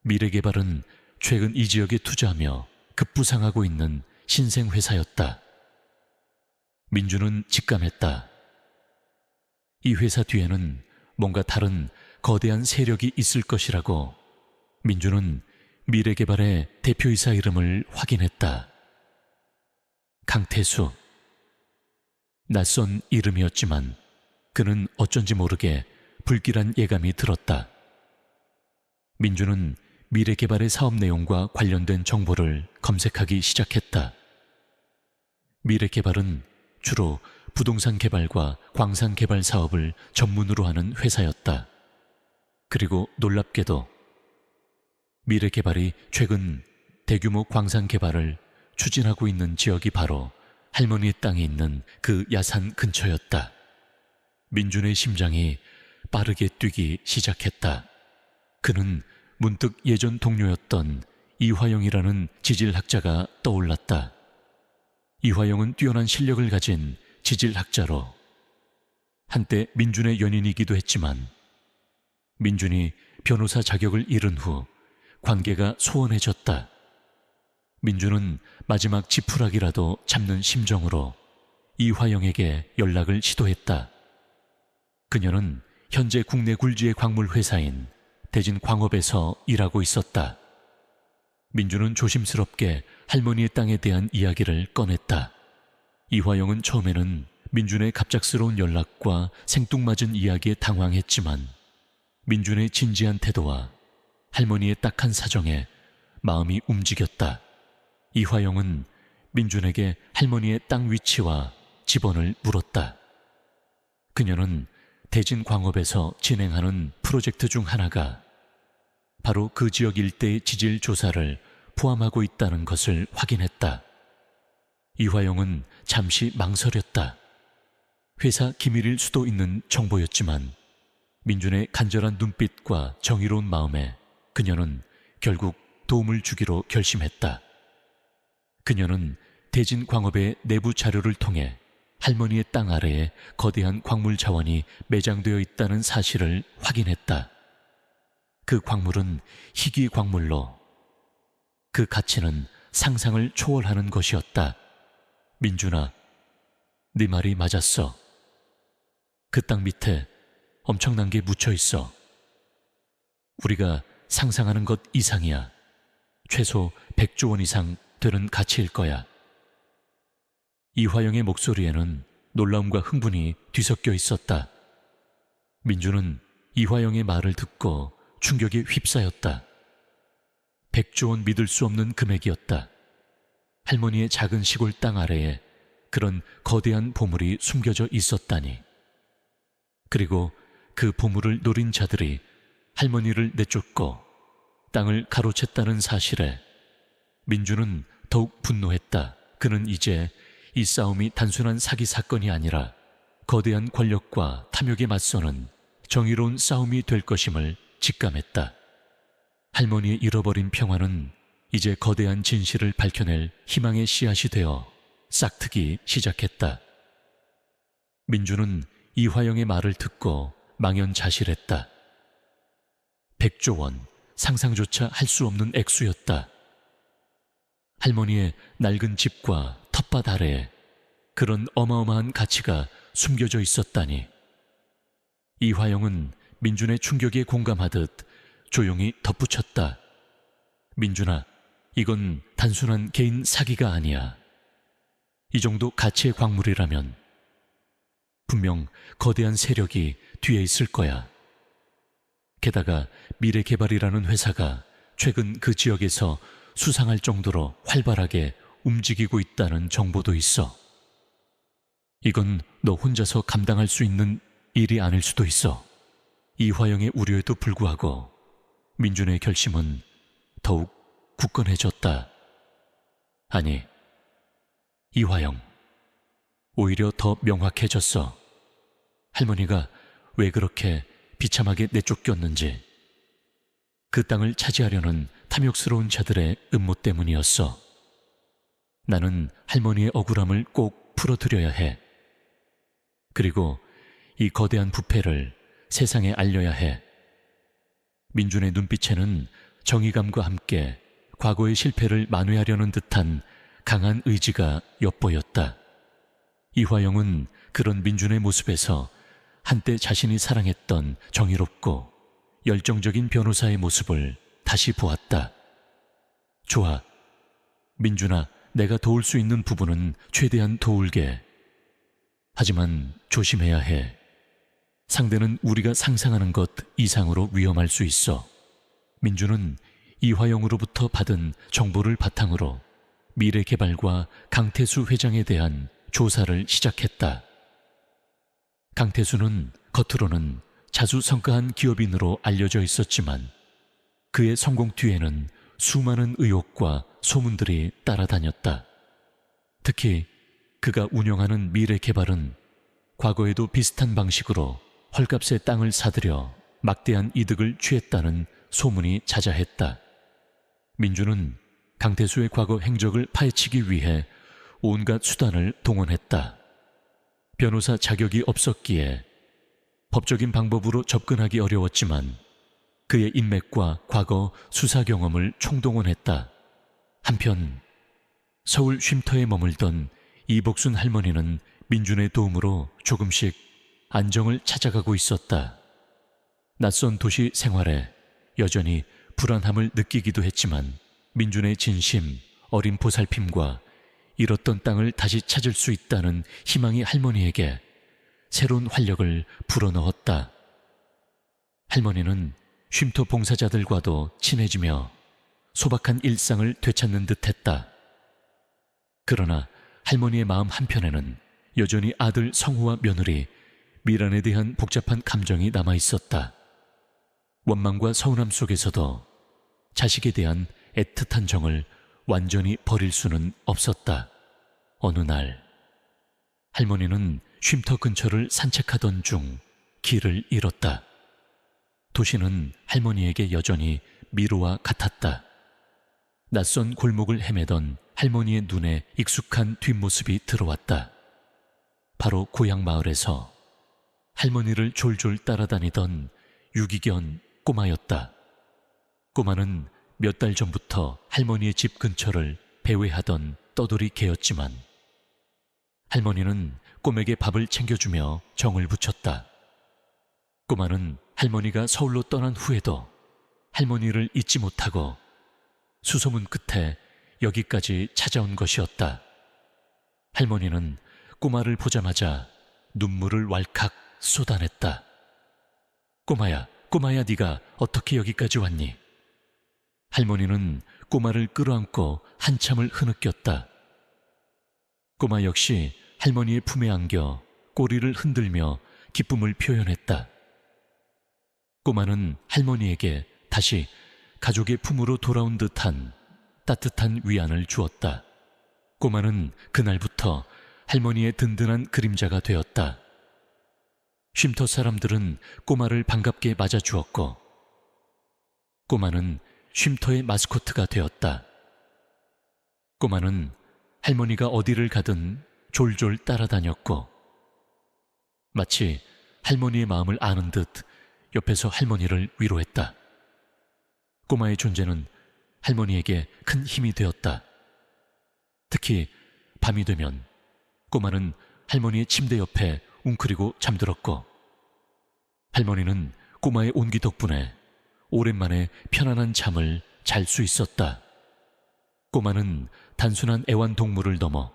미래개발은 최근 이 지역에 투자하며 급부상하고 있는 신생회사였다. 민준은 직감했다. 이 회사 뒤에는 뭔가 다른 거대한 세력이 있을 것이라고. 민준은 미래개발의 대표이사 이름을 확인했다. 강태수. 낯선 이름이었지만 그는 어쩐지 모르게 불길한 예감이 들었다. 민준은 미래개발의 사업 내용과 관련된 정보를 검색하기 시작했다. 미래개발은 주로 부동산 개발과 광산 개발 사업을 전문으로 하는 회사였다. 그리고 놀랍게도 미래개발이 최근 대규모 광산 개발을 추진하고 있는 지역이 바로 할머니의 땅에 있는 그 야산 근처였다. 민준의 심장이 빠르게 뛰기 시작했다. 그는 문득 예전 동료였던 이화영이라는 지질학자가 떠올랐다. 이화영은 뛰어난 실력을 가진 지질학자로 한때 민준의 연인이기도 했지만 민준이 변호사 자격을 잃은 후 관계가 소원해졌다. 민준은 마지막 지푸라기라도 잡는 심정으로 이화영에게 연락을 시도했다. 그녀는 현재 국내 굴지의 광물 회사인 대진광업에서 일하고 있었다. 민준은 조심스럽게 할머니의 땅에 대한 이야기를 꺼냈다. 이화영은 처음에는 민준의 갑작스러운 연락과 생뚱맞은 이야기에 당황했지만 민준의 진지한 태도와 할머니의 딱한 사정에 마음이 움직였다. 이화영은 민준에게 할머니의 땅 위치와 집원을 물었다. 그녀는 대진 광업에서 진행하는 프로젝트 중 하나가 바로 그 지역 일대의 지질 조사를 포함하고 있다는 것을 확인했다. 이화영은 잠시 망설였다. 회사 기밀일 수도 있는 정보였지만 민준의 간절한 눈빛과 정의로운 마음에 그녀는 결국 도움을 주기로 결심했다. 그녀는 대진 광업의 내부 자료를 통해 할머니의 땅 아래에 거대한 광물 자원이 매장되어 있다는 사실을 확인했다. 그 광물은 희귀 광물로 그 가치는 상상을 초월하는 것이었다. 민준아, 네 말이 맞았어. 그 땅 밑에 엄청난 게 묻혀 있어. 우리가 상상하는 것 이상이야. 최소 100조 원 이상 되는 가치일 거야. 이화영의 목소리에는 놀라움과 흥분이 뒤섞여 있었다. 민준은 이화영의 말을 듣고 충격에 휩싸였다. 100조 원 믿을 수 없는 금액이었다. 할머니의 작은 시골 땅 아래에 그런 거대한 보물이 숨겨져 있었다니. 그리고 그 보물을 노린 자들이 할머니를 내쫓고 땅을 가로챘다는 사실에 민준은 더욱 분노했다. 그는 이제 이 싸움이 단순한 사기 사건이 아니라 거대한 권력과 탐욕에 맞서는 정의로운 싸움이 될 것임을 직감했다. 할머니의 잃어버린 평화는 이제 거대한 진실을 밝혀낼 희망의 씨앗이 되어 싹트기 시작했다. 민준은 이화영의 말을 듣고 망연자실했다. 100조 원, 상상조차 할 수 없는 액수였다. 할머니의 낡은 집과 텃밭 아래에 그런 어마어마한 가치가 숨겨져 있었다니. 이화영은 민준의 충격에 공감하듯 조용히 덧붙였다. 민준아, 이건 단순한 개인 사기가 아니야. 이 정도 가치의 광물이라면 분명 거대한 세력이 뒤에 있을 거야. 게다가 미래개발이라는 회사가 최근 그 지역에서 수상할 정도로 활발하게 움직이고 있다는 정보도 있어. 이건 너 혼자서 감당할 수 있는 일이 아닐 수도 있어. 이화영의 우려에도 불구하고 민준의 결심은 더욱 굳건해졌다. 아니, 이화영, 오히려 더 명확해졌어. 할머니가 왜 그렇게 비참하게 내쫓겼는지. 그 땅을 차지하려는 탐욕스러운 자들의 음모 때문이었어. 나는 할머니의 억울함을 꼭 풀어드려야 해. 그리고 이 거대한 부패를 세상에 알려야 해. 민준의 눈빛에는 정의감과 함께 과거의 실패를 만회하려는 듯한 강한 의지가 엿보였다. 이화영은 그런 민준의 모습에서 한때 자신이 사랑했던 정의롭고 열정적인 변호사의 모습을 다시 보았다. 좋아, 민준아, 내가 도울 수 있는 부분은 최대한 도울게. 하지만 조심해야 해. 상대는 우리가 상상하는 것 이상으로 위험할 수 있어. 민준은 이화영으로부터 받은 정보를 바탕으로 미래개발과 강태수 회장에 대한 조사를 시작했다. 강태수는 겉으로는 자수성가한 기업인으로 알려져 있었지만 그의 성공 뒤에는 수많은 의혹과 소문들이 따라다녔다. 특히 그가 운영하는 미래개발은 과거에도 비슷한 방식으로 헐값에 땅을 사들여 막대한 이득을 취했다는 소문이 자자했다. 민준은 강태수의 과거 행적을 파헤치기 위해 온갖 수단을 동원했다. 변호사 자격이 없었기에 법적인 방법으로 접근하기 어려웠지만 그의 인맥과 과거 수사 경험을 총동원했다. 한편 서울 쉼터에 머물던 이복순 할머니는 민준의 도움으로 조금씩 안정을 찾아가고 있었다. 낯선 도시 생활에 여전히 불안함을 느끼기도 했지만 민준의 진심, 어린 보살핌과 잃었던 땅을 다시 찾을 수 있다는 희망이 할머니에게 새로운 활력을 불어넣었다. 할머니는 쉼터 봉사자들과도 친해지며 소박한 일상을 되찾는 듯했다. 그러나 할머니의 마음 한편에는 여전히 아들 성우와 며느리 미란에 대한 복잡한 감정이 남아있었다. 원망과 서운함 속에서도 자식에 대한 애틋한 정을 완전히 버릴 수는 없었다. 어느 날 할머니는 쉼터 근처를 산책하던 중 길을 잃었다. 도시는 할머니에게 여전히 미로와 같았다. 낯선 골목을 헤매던 할머니의 눈에 익숙한 뒷모습이 들어왔다. 바로 고향 마을에서 할머니를 졸졸 따라다니던 유기견 꼬마였다. 꼬마는 몇 달 전부터 할머니의 집 근처를 배회하던 떠돌이 개였지만 할머니는 꼬맥에 밥을 챙겨주며 정을 붙였다. 꼬마는 할머니가 서울로 떠난 후에도 할머니를 잊지 못하고 수소문 끝에 여기까지 찾아온 것이었다. 할머니는 꼬마를 보자마자 눈물을 왈칵 쏟아냈다. 꼬마야, 꼬마야, 네가 어떻게 여기까지 왔니? 할머니는 꼬마를 끌어안고 한참을 흐느꼈다. 꼬마 역시 할머니의 품에 안겨 꼬리를 흔들며 기쁨을 표현했다. 꼬마는 할머니에게 다시 가족의 품으로 돌아온 듯한 따뜻한 위안을 주었다. 꼬마는 그날부터 할머니의 든든한 그림자가 되었다. 쉼터 사람들은 꼬마를 반갑게 맞아주었고 꼬마는 쉼터의 마스코트가 되었다. 꼬마는 할머니가 어디를 가든 졸졸 따라다녔고 마치 할머니의 마음을 아는 듯 옆에서 할머니를 위로했다. 꼬마의 존재는 할머니에게 큰 힘이 되었다. 특히 밤이 되면 꼬마는 할머니의 침대 옆에 웅크리고 잠들었고 할머니는 꼬마의 온기 덕분에 오랜만에 편안한 잠을 잘 수 있었다. 꼬마는 단순한 애완동물을 넘어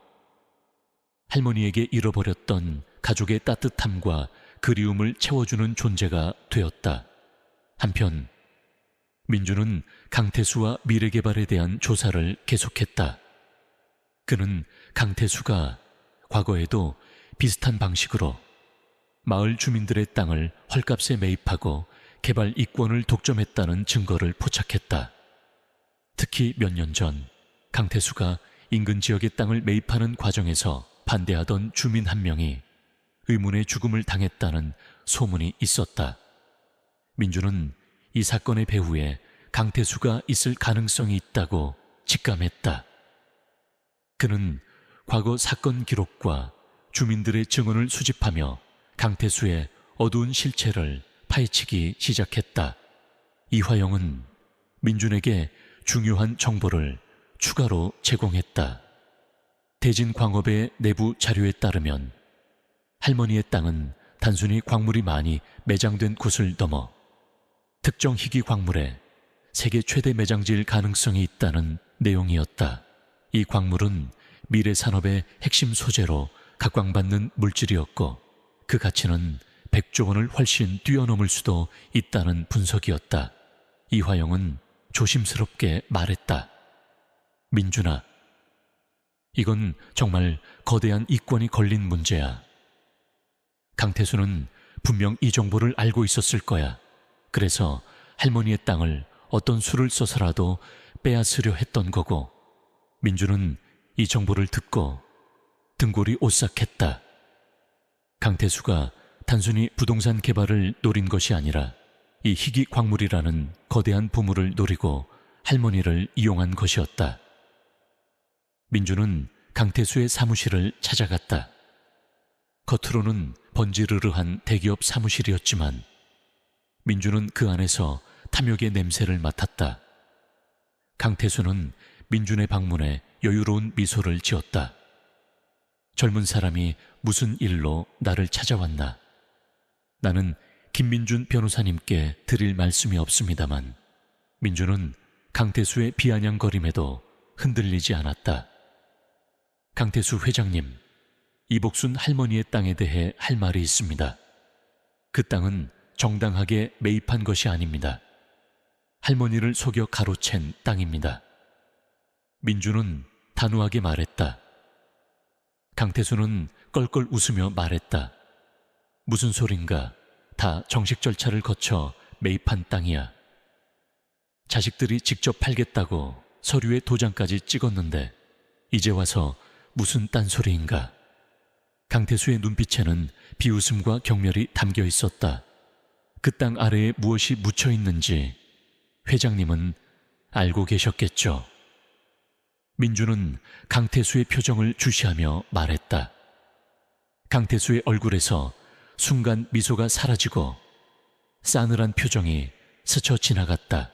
할머니에게 잃어버렸던 가족의 따뜻함과 그리움을 채워주는 존재가 되었다. 한편 민주는 강태수와 미래개발에 대한 조사를 계속했다. 그는 강태수가 과거에도 비슷한 방식으로 마을 주민들의 땅을 헐값에 매입하고 개발 이권을 독점했다는 증거를 포착했다. 특히 몇 년 전 강태수가 인근 지역의 땅을 매입하는 과정에서 반대하던 주민 한 명이 의문의 죽음을 당했다는 소문이 있었다. 민주는 이 사건의 배후에 강태수가 있을 가능성이 있다고 직감했다. 그는 과거 사건 기록과 주민들의 증언을 수집하며 강태수의 어두운 실체를 파헤치기 시작했다. 이화영은 민준에게 중요한 정보를 추가로 제공했다. 대진광업의 내부 자료에 따르면 할머니의 땅은 단순히 광물이 많이 매장된 곳을 넘어 특정 희귀 광물에 세계 최대 매장지일 가능성이 있다는 내용이었다. 이 광물은 미래 산업의 핵심 소재로 각광받는 물질이었고 그 가치는 100조 원을 훨씬 뛰어넘을 수도 있다는 분석이었다. 이화영은 조심스럽게 말했다. 민준아, 이건 정말 거대한 이권이 걸린 문제야. 강태수는 분명 이 정보를 알고 있었을 거야. 그래서 할머니의 땅을 어떤 수를 써서라도 빼앗으려 했던 거고 민주는 이 정보를 듣고 등골이 오싹했다. 강태수가 단순히 부동산 개발을 노린 것이 아니라 이 희귀 광물이라는 거대한 보물을 노리고 할머니를 이용한 것이었다. 민주는 강태수의 사무실을 찾아갔다. 겉으로는 번지르르한 대기업 사무실이었지만 민주는 그 안에서 탐욕의 냄새를 맡았다. 강태수는 민준의 방문에 여유로운 미소를 지었다. 젊은 사람이 무슨 일로 나를 찾아왔나? 나는 김민준 변호사님께 드릴 말씀이 없습니다만 민준은 강태수의 비아냥거림에도 흔들리지 않았다. 강태수 회장님, 이복순 할머니의 땅에 대해 할 말이 있습니다. 그 땅은 정당하게 매입한 것이 아닙니다. 할머니를 속여 가로챈 땅입니다. 민주는 단호하게 말했다. 강태수는 껄껄 웃으며 말했다. 무슨 소린가? 다 정식 절차를 거쳐 매입한 땅이야. 자식들이 직접 팔겠다고 서류에 도장까지 찍었는데 이제 와서 무슨 딴소리인가? 강태수의 눈빛에는 비웃음과 경멸이 담겨 있었다. 그 땅 아래에 무엇이 묻혀 있는지 회장님은 알고 계셨겠죠. 민주는 강태수의 표정을 주시하며 말했다. 강태수의 얼굴에서 순간 미소가 사라지고 싸늘한 표정이 스쳐 지나갔다.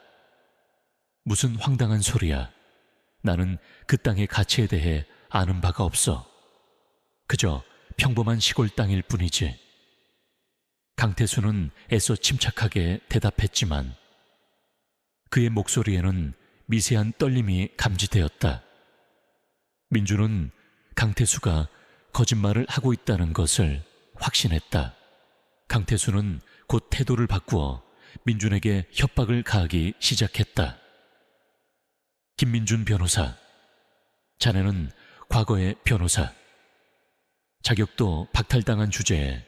무슨 황당한 소리야. 나는 그 땅의 가치에 대해 아는 바가 없어. 그저 평범한 시골 땅일 뿐이지. 강태수는 애써 침착하게 대답했지만 그의 목소리에는 미세한 떨림이 감지되었다. 민주는 강태수가 거짓말을 하고 있다는 것을 확신했다. 강태수는 곧 태도를 바꾸어 민준에게 협박을 가하기 시작했다. 김민준 변호사, 자네는 과거의 변호사. 자격도 박탈당한 주제에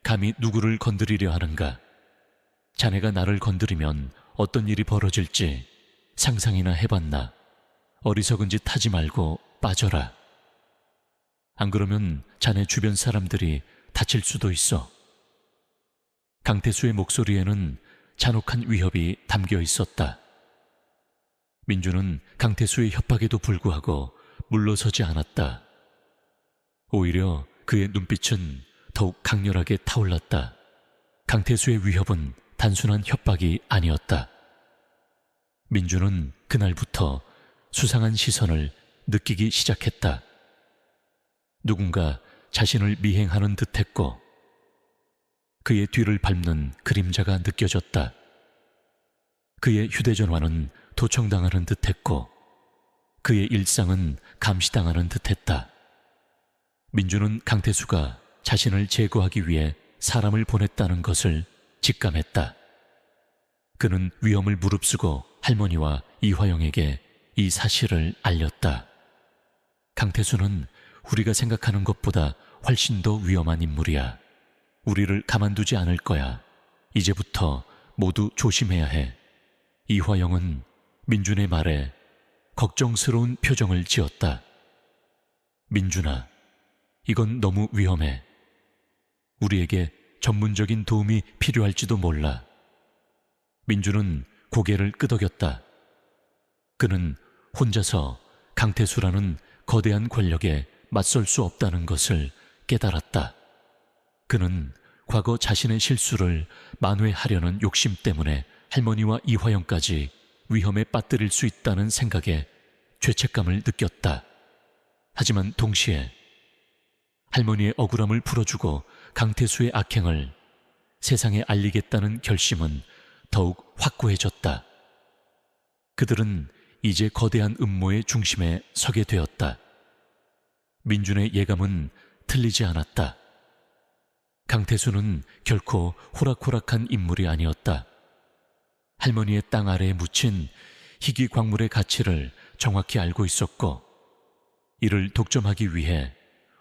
감히 누구를 건드리려 하는가? 자네가 나를 건드리면 어떤 일이 벌어질지 상상이나 해봤나? 어리석은 짓 하지 말고 빠져라. 안 그러면 자네 주변 사람들이 다칠 수도 있어. 강태수의 목소리에는 잔혹한 위협이 담겨 있었다. 민주는 강태수의 협박에도 불구하고 물러서지 않았다. 오히려 그의 눈빛은 더욱 강렬하게 타올랐다. 강태수의 위협은 단순한 협박이 아니었다. 민주는 그날부터 수상한 시선을 느끼기 시작했다. 누군가 자신을 미행하는 듯했고 그의 뒤를 밟는 그림자가 느껴졌다. 그의 휴대전화는 도청당하는 듯했고 그의 일상은 감시당하는 듯했다. 민주는 강태수가 자신을 제거하기 위해 사람을 보냈다는 것을 직감했다. 그는 위험을 무릅쓰고 할머니와 이화영에게 이 사실을 알렸다. 강태수는 우리가 생각하는 것보다 훨씬 더 위험한 인물이야. 우리를 가만두지 않을 거야. 이제부터 모두 조심해야 해. 이화영은 민준의 말에 걱정스러운 표정을 지었다. 민준아, 이건 너무 위험해. 우리에게 전문적인 도움이 필요할지도 몰라. 민준은 고개를 끄덕였다. 그는 혼자서 강태수라는 거대한 권력에 맞설 수 없다는 것을 깨달았다. 그는 과거 자신의 실수를 만회하려는 욕심 때문에 할머니와 이화영까지 위험에 빠뜨릴 수 있다는 생각에 죄책감을 느꼈다. 하지만 동시에 할머니의 억울함을 풀어주고 강태수의 악행을 세상에 알리겠다는 결심은 더욱 확고해졌다. 그들은 이제 거대한 음모의 중심에 서게 되었다. 민준의 예감은 틀리지 않았다. 강태수는 결코 호락호락한 인물이 아니었다. 할머니의 땅 아래에 묻힌 희귀 광물의 가치를 정확히 알고 있었고 이를 독점하기 위해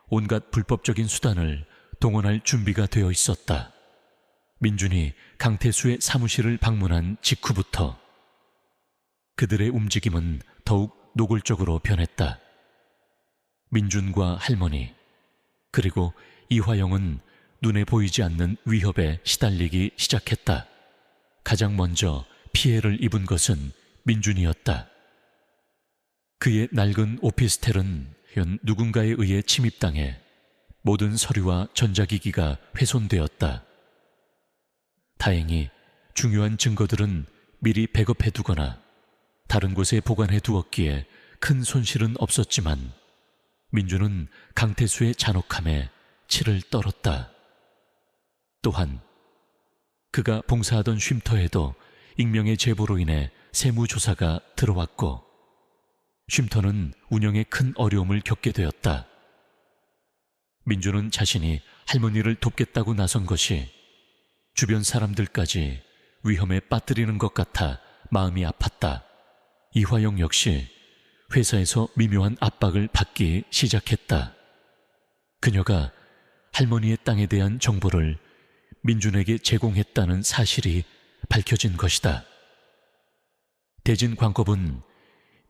온갖 불법적인 수단을 동원할 준비가 되어 있었다. 민준이 강태수의 사무실을 방문한 직후부터 그들의 움직임은 더욱 노골적으로 변했다. 민준과 할머니, 그리고 이화영은 눈에 보이지 않는 위협에 시달리기 시작했다. 가장 먼저 피해를 입은 것은 민준이었다. 그의 낡은 오피스텔은 현 누군가에 의해 침입당해 모든 서류와 전자기기가 훼손되었다. 다행히 중요한 증거들은 미리 백업해두거나 다른 곳에 보관해두었기에 큰 손실은 없었지만 민주는 강태수의 잔혹함에 치를 떨었다. 또한 그가 봉사하던 쉼터에도 익명의 제보로 인해 세무조사가 들어왔고 쉼터는 운영에 큰 어려움을 겪게 되었다. 민주는 자신이 할머니를 돕겠다고 나선 것이 주변 사람들까지 위험에 빠뜨리는 것 같아 마음이 아팠다. 이화영 역시 회사에서 미묘한 압박을 받기 시작했다. 그녀가 할머니의 땅에 대한 정보를 민준에게 제공했다는 사실이 밝혀진 것이다. 대진광업은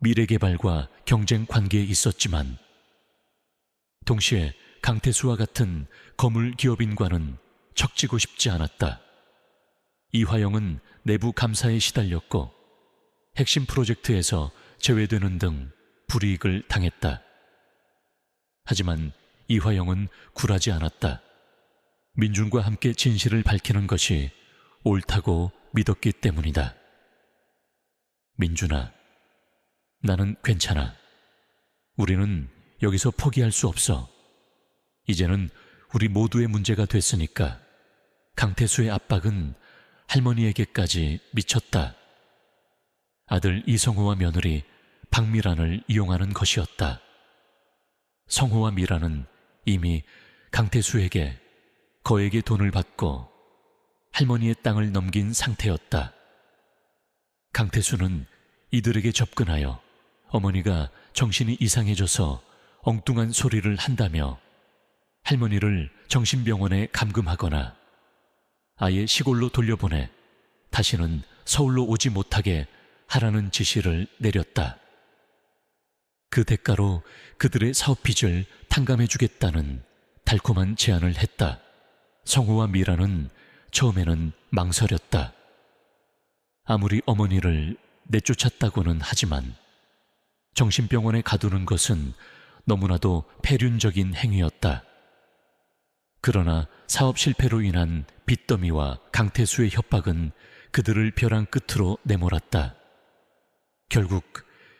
미래개발과 경쟁 관계에 있었지만 동시에 강태수와 같은 거물 기업인과는 척지고 싶지 않았다. 이화영은 내부 감사에 시달렸고 핵심 프로젝트에서 제외되는 등 불이익을 당했다. 하지만 이화영은 굴하지 않았다. 민준과 함께 진실을 밝히는 것이 옳다고 믿었기 때문이다. 민준아, 나는 괜찮아. 우리는 여기서 포기할 수 없어. 이제는 우리 모두의 문제가 됐으니까. 강태수의 압박은 할머니에게까지 미쳤다. 아들 이성호와 며느리 박미란을 이용하는 것이었다. 성호와 미란은 이미 강태수에게 거액의 돈을 받고 할머니의 땅을 넘긴 상태였다. 강태수는 이들에게 접근하여 어머니가 정신이 이상해져서 엉뚱한 소리를 한다며 할머니를 정신병원에 감금하거나 아예 시골로 돌려보내 다시는 서울로 오지 못하게 하라는 지시를 내렸다. 그 대가로 그들의 사업 빚을 탕감해주겠다는 달콤한 제안을 했다. 성우와 미라는 처음에는 망설였다. 아무리 어머니를 내쫓았다고는 하지만 정신병원에 가두는 것은 너무나도 폐륜적인 행위였다. 그러나 사업 실패로 인한 빚더미와 강태수의 협박은 그들을 벼랑 끝으로 내몰았다. 결국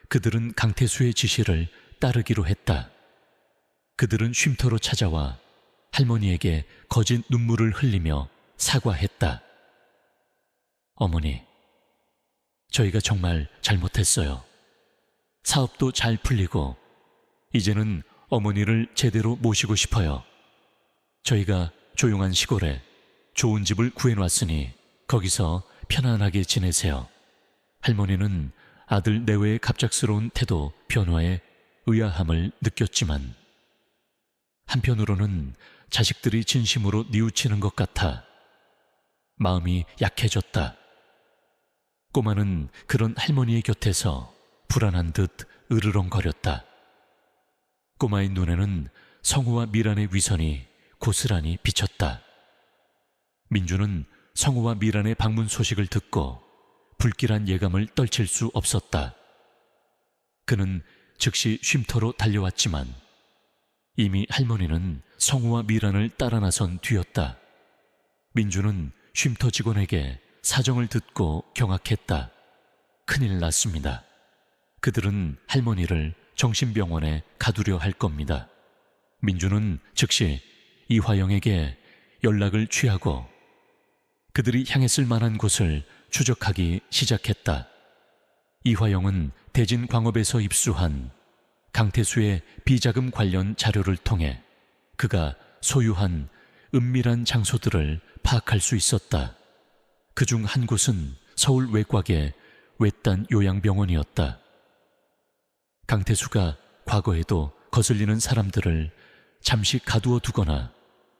그들은 강태수의 지시를 따르기로 했다. 그들은 쉼터로 찾아와 할머니에게 거짓 눈물을 흘리며 사과했다. 어머니, 저희가 정말 잘못했어요. 사업도 잘 풀리고 이제는 어머니를 제대로 모시고 싶어요. 저희가 조용한 시골에 좋은 집을 구해놨으니 거기서 편안하게 지내세요. 할머니는 아들 내외의 갑작스러운 태도 변화에 의아함을 느꼈지만 한편으로는 자식들이 진심으로 뉘우치는 것 같아 마음이 약해졌다. 꼬마는 그런 할머니의 곁에서 불안한 듯 으르렁거렸다. 꼬마의 눈에는 성우와 미란의 위선이 고스란히 비쳤다. 민주는 성우와 미란의 방문 소식을 듣고 불길한 예감을 떨칠 수 없었다. 그는 즉시 쉼터로 달려왔지만 이미 할머니는 성우와 미란을 따라 나선 뒤였다. 민주는 쉼터 직원에게 사정을 듣고 경악했다. 큰일 났습니다. 그들은 할머니를 정신병원에 가두려 할 겁니다. 민주는 즉시 이화영에게 연락을 취하고 그들이 향했을 만한 곳을 추적하기 시작했다. 이화영은 대진광업에서 입수한 강태수의 비자금 관련 자료를 통해 그가 소유한 은밀한 장소들을 파악할 수 있었다. 그중 한 곳은 서울 외곽의 외딴 요양병원이었다. 강태수가 과거에도 거슬리는 사람들을 잠시 가두어 두거나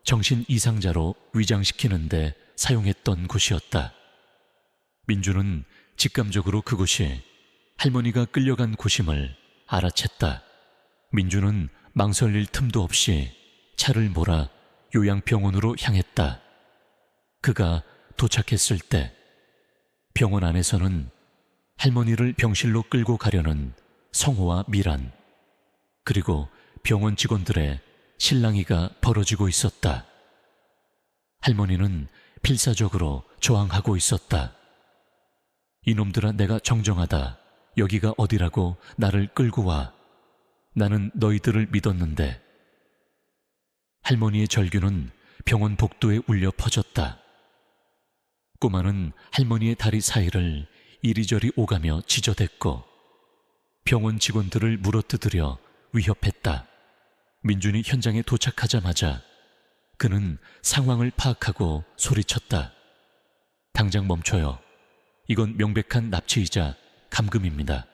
정신 이상자로 위장시키는데 사용했던 곳이었다. 민주는 직감적으로 그곳이 할머니가 끌려간 곳임을 알아챘다. 민주는 망설일 틈도 없이 차를 몰아 요양병원으로 향했다. 그가 도착했을 때 병원 안에서는 할머니를 병실로 끌고 가려는 성호와 미란, 그리고 병원 직원들의 실랑이가 벌어지고 있었다. 할머니는 필사적으로 저항하고 있었다. 이놈들아, 내가 정정하다. 여기가 어디라고 나를 끌고 와. 나는 너희들을 믿었는데. 할머니의 절규는 병원 복도에 울려 퍼졌다. 꼬마는 할머니의 다리 사이를 이리저리 오가며 지저댔고 병원 직원들을 물어뜯으려 위협했다. 민준이 현장에 도착하자마자 그는 상황을 파악하고 소리쳤다. 당장 멈춰요. 이건 명백한 납치이자 감금입니다.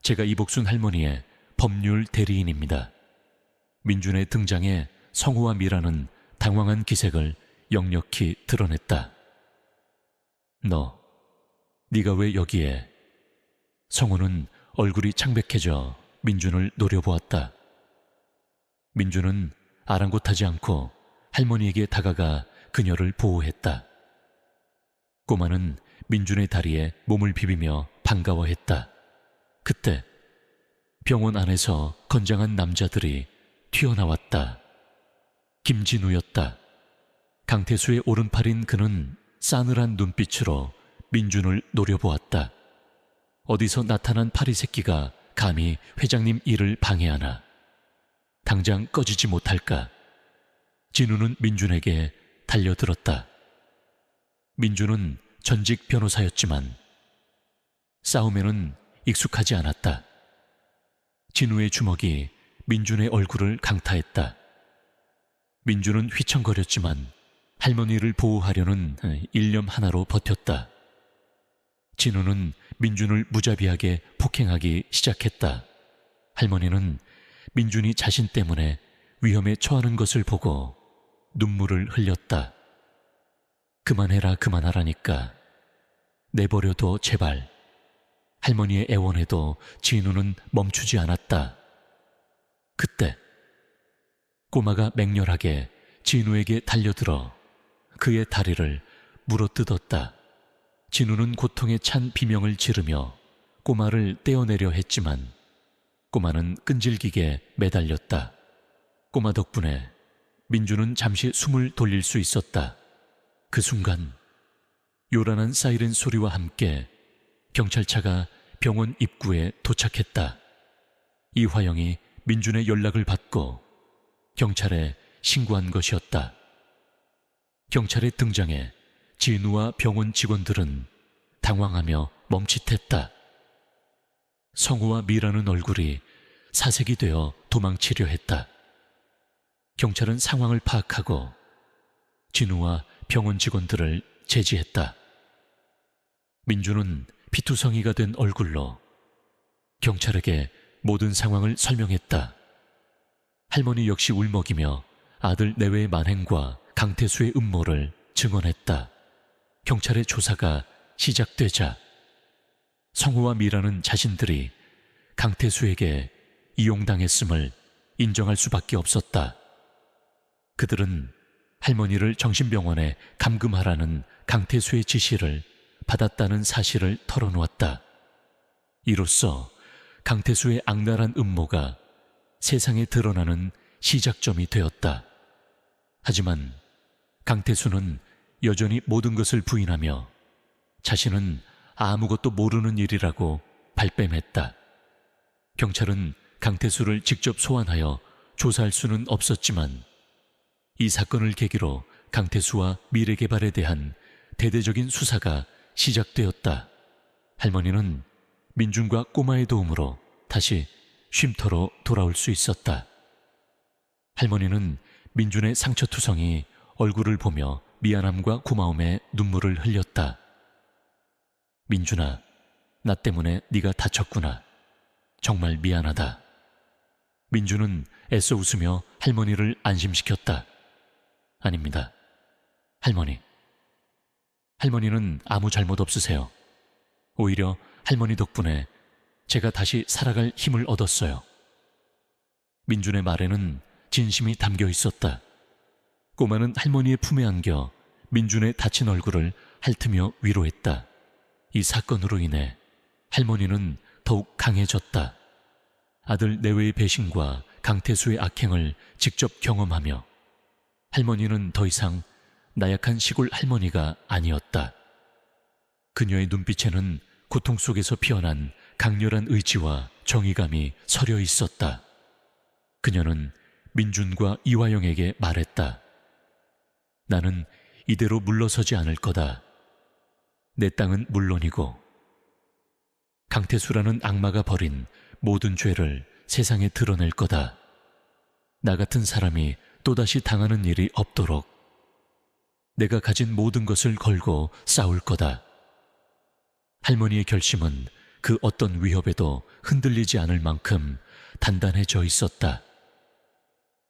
제가 이복순 할머니의 법률 대리인입니다. 민준의 등장에 성우와 미라는 당황한 기색을 역력히 드러냈다. 네가 왜 여기에? 성우는 얼굴이 창백해져 민준을 노려보았다. 민준은 아랑곳하지 않고 할머니에게 다가가 그녀를 보호했다. 꼬마는 민준의 다리에 몸을 비비며 반가워했다. 그때 병원 안에서 건장한 남자들이 튀어나왔다. 김진우였다. 강태수의 오른팔인 그는 싸늘한 눈빛으로 민준을 노려보았다. 어디서 나타난 파리 새끼가 감히 회장님 일을 방해하나. 당장 꺼지지 못할까. 진우는 민준에게 달려들었다. 민준은 전직 변호사였지만 싸움에는 익숙하지 않았다. 진우의 주먹이 민준의 얼굴을 강타했다. 민준은 휘청거렸지만 할머니를 보호하려는 일념 하나로 버텼다. 진우는 민준을 무자비하게 폭행하기 시작했다. 할머니는 민준이 자신 때문에 위험에 처하는 것을 보고 눈물을 흘렸다. 그만하라니까. 내버려둬 제발. 할머니의 애원에도 진우는 멈추지 않았다. 그때 꼬마가 맹렬하게 진우에게 달려들어 그의 다리를 물어뜯었다. 진우는 고통에 찬 비명을 지르며 꼬마를 떼어내려 했지만 꼬마는 끈질기게 매달렸다. 꼬마 덕분에 민준은 잠시 숨을 돌릴 수 있었다. 그 순간 요란한 사이렌 소리와 함께 경찰차가 병원 입구에 도착했다. 이화영이 민준의 연락을 받고 경찰에 신고한 것이었다. 경찰의 등장에 진우와 병원 직원들은 당황하며 멈칫했다. 성우와 미라는 얼굴이 사색이 되어 도망치려 했다. 경찰은 상황을 파악하고 진우와 병원 직원들을 제지했다. 민준은 피투성이가 된 얼굴로 경찰에게 모든 상황을 설명했다. 할머니 역시 울먹이며 아들 내외의 만행과 강태수의 음모를 증언했다. 경찰의 조사가 시작되자 성우와 미라는 자신들이 강태수에게 이용당했음을 인정할 수밖에 없었다. 그들은 할머니를 정신병원에 감금하라는 강태수의 지시를 받았다는 사실을 털어놓았다. 이로써 강태수의 악랄한 음모가 세상에 드러나는 시작점이 되었다. 하지만 강태수는 여전히 모든 것을 부인하며 자신은 아무것도 모르는 일이라고 발뺌했다. 경찰은 강태수를 직접 소환하여 조사할 수는 없었지만 이 사건을 계기로 강태수와 미래개발에 대한 대대적인 수사가 시작되었다. 할머니는 민준과 꼬마의 도움으로 다시 쉼터로 돌아올 수 있었다. 할머니는 민준의 상처투성이 얼굴을 보며 미안함과 고마움에 눈물을 흘렸다. 민준아, 나 때문에 네가 다쳤구나. 정말 미안하다. 민준은 애써 웃으며 할머니를 안심시켰다. 아닙니다. 할머니. 할머니는 아무 잘못 없으세요. 오히려 할머니 덕분에 제가 다시 살아갈 힘을 얻었어요. 민준의 말에는 진심이 담겨 있었다. 꼬마는 할머니의 품에 안겨 민준의 다친 얼굴을 핥으며 위로했다. 이 사건으로 인해 할머니는 더욱 강해졌다. 아들 내외의 배신과 강태수의 악행을 직접 경험하며 할머니는 더 이상 나약한 시골 할머니가 아니었다. 그녀의 눈빛에는 고통 속에서 피어난 강렬한 의지와 정의감이 서려 있었다. 그녀는 민준과 이화영에게 말했다. 나는 이대로 물러서지 않을 거다. 내 땅은 물론이고 강태수라는 악마가 벌인 모든 죄를 세상에 드러낼 거다. 나 같은 사람이 또다시 당하는 일이 없도록 내가 가진 모든 것을 걸고 싸울 거다. 할머니의 결심은 그 어떤 위협에도 흔들리지 않을 만큼 단단해져 있었다.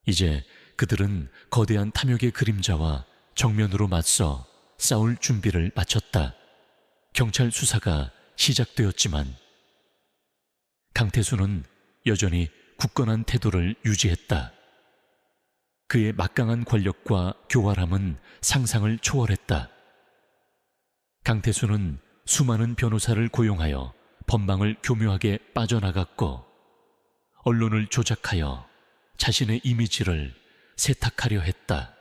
이제 그들은 거대한 탐욕의 그림자와 정면으로 맞서 싸울 준비를 마쳤다. 경찰 수사가 시작되었지만 강태수는 여전히 굳건한 태도를 유지했다. 그의 막강한 권력과 교활함은 상상을 초월했다. 강태수는 수많은 변호사를 고용하여 법망을 교묘하게 빠져나갔고 언론을 조작하여 자신의 이미지를 세탁하려 했다.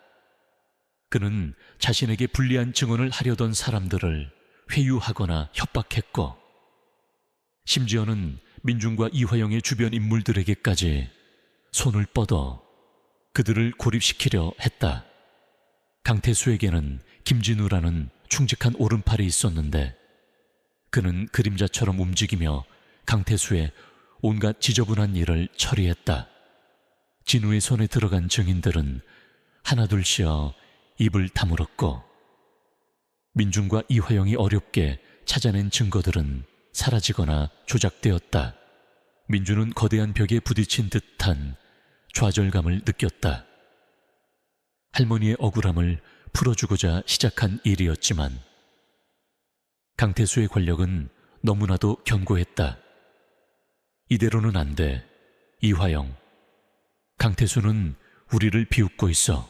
그는 자신에게 불리한 증언을 하려던 사람들을 회유하거나 협박했고 심지어는 민중과 이화영의 주변 인물들에게까지 손을 뻗어 그들을 고립시키려 했다. 강태수에게는 김진우라는 충직한 오른팔이 있었는데 그는 그림자처럼 움직이며 강태수의 온갖 지저분한 일을 처리했다. 진우의 손에 들어간 증인들은 하나둘씩 입을 다물었고 민중과 이화영이 어렵게 찾아낸 증거들은 사라지거나 조작되었다. 민주는 거대한 벽에 부딪힌 듯한 좌절감을 느꼈다. 할머니의 억울함을 풀어주고자 시작한 일이었지만 강태수의 권력은 너무나도 견고했다. 이대로는 안 돼. 이화영, 강태수는 우리를 비웃고 있어.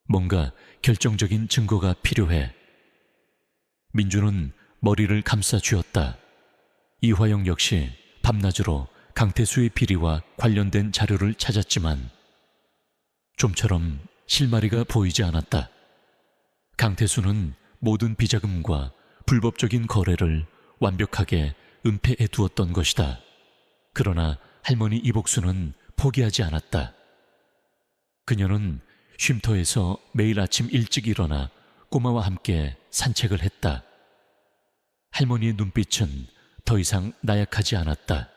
뭔가 결정적인 증거가 필요해. 민주는 머리를 감싸 쥐었다. 이화영 역시 밤낮으로 강태수의 비리와 관련된 자료를 찾았지만 좀처럼 실마리가 보이지 않았다. 강태수는 모든 비자금과 불법적인 거래를 완벽하게 은폐해 두었던 것이다. 그러나 할머니 이복수는 포기하지 않았다. 그녀는 쉼터에서 매일 아침 일찍 일어나 꼬마와 함께 산책을 했다. 할머니의 눈빛은 더 이상 나약하지 않았다.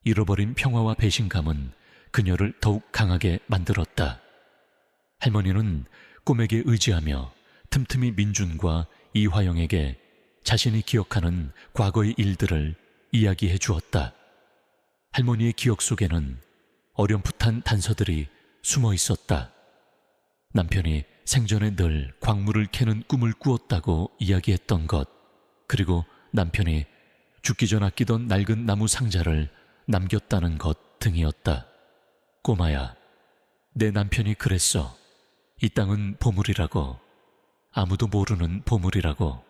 잃어버린 평화와 배신감은 그녀를 더욱 강하게 만들었다. 할머니는 꿈에게 의지하며 틈틈이 민준과 이화영에게 자신이 기억하는 과거의 일들을 이야기해 주었다. 할머니의 기억 속에는 어렴풋한 단서들이 숨어 있었다. 남편이 생전에 늘 광물을 캐는 꿈을 꾸었다고 이야기했던 것, 그리고 남편이 죽기 전 아끼던 낡은 나무 상자를 남겼다는 것 등이었다. 꼬마야, 내 남편이 그랬어. 이 땅은 보물이라고. 아무도 모르는 보물이라고.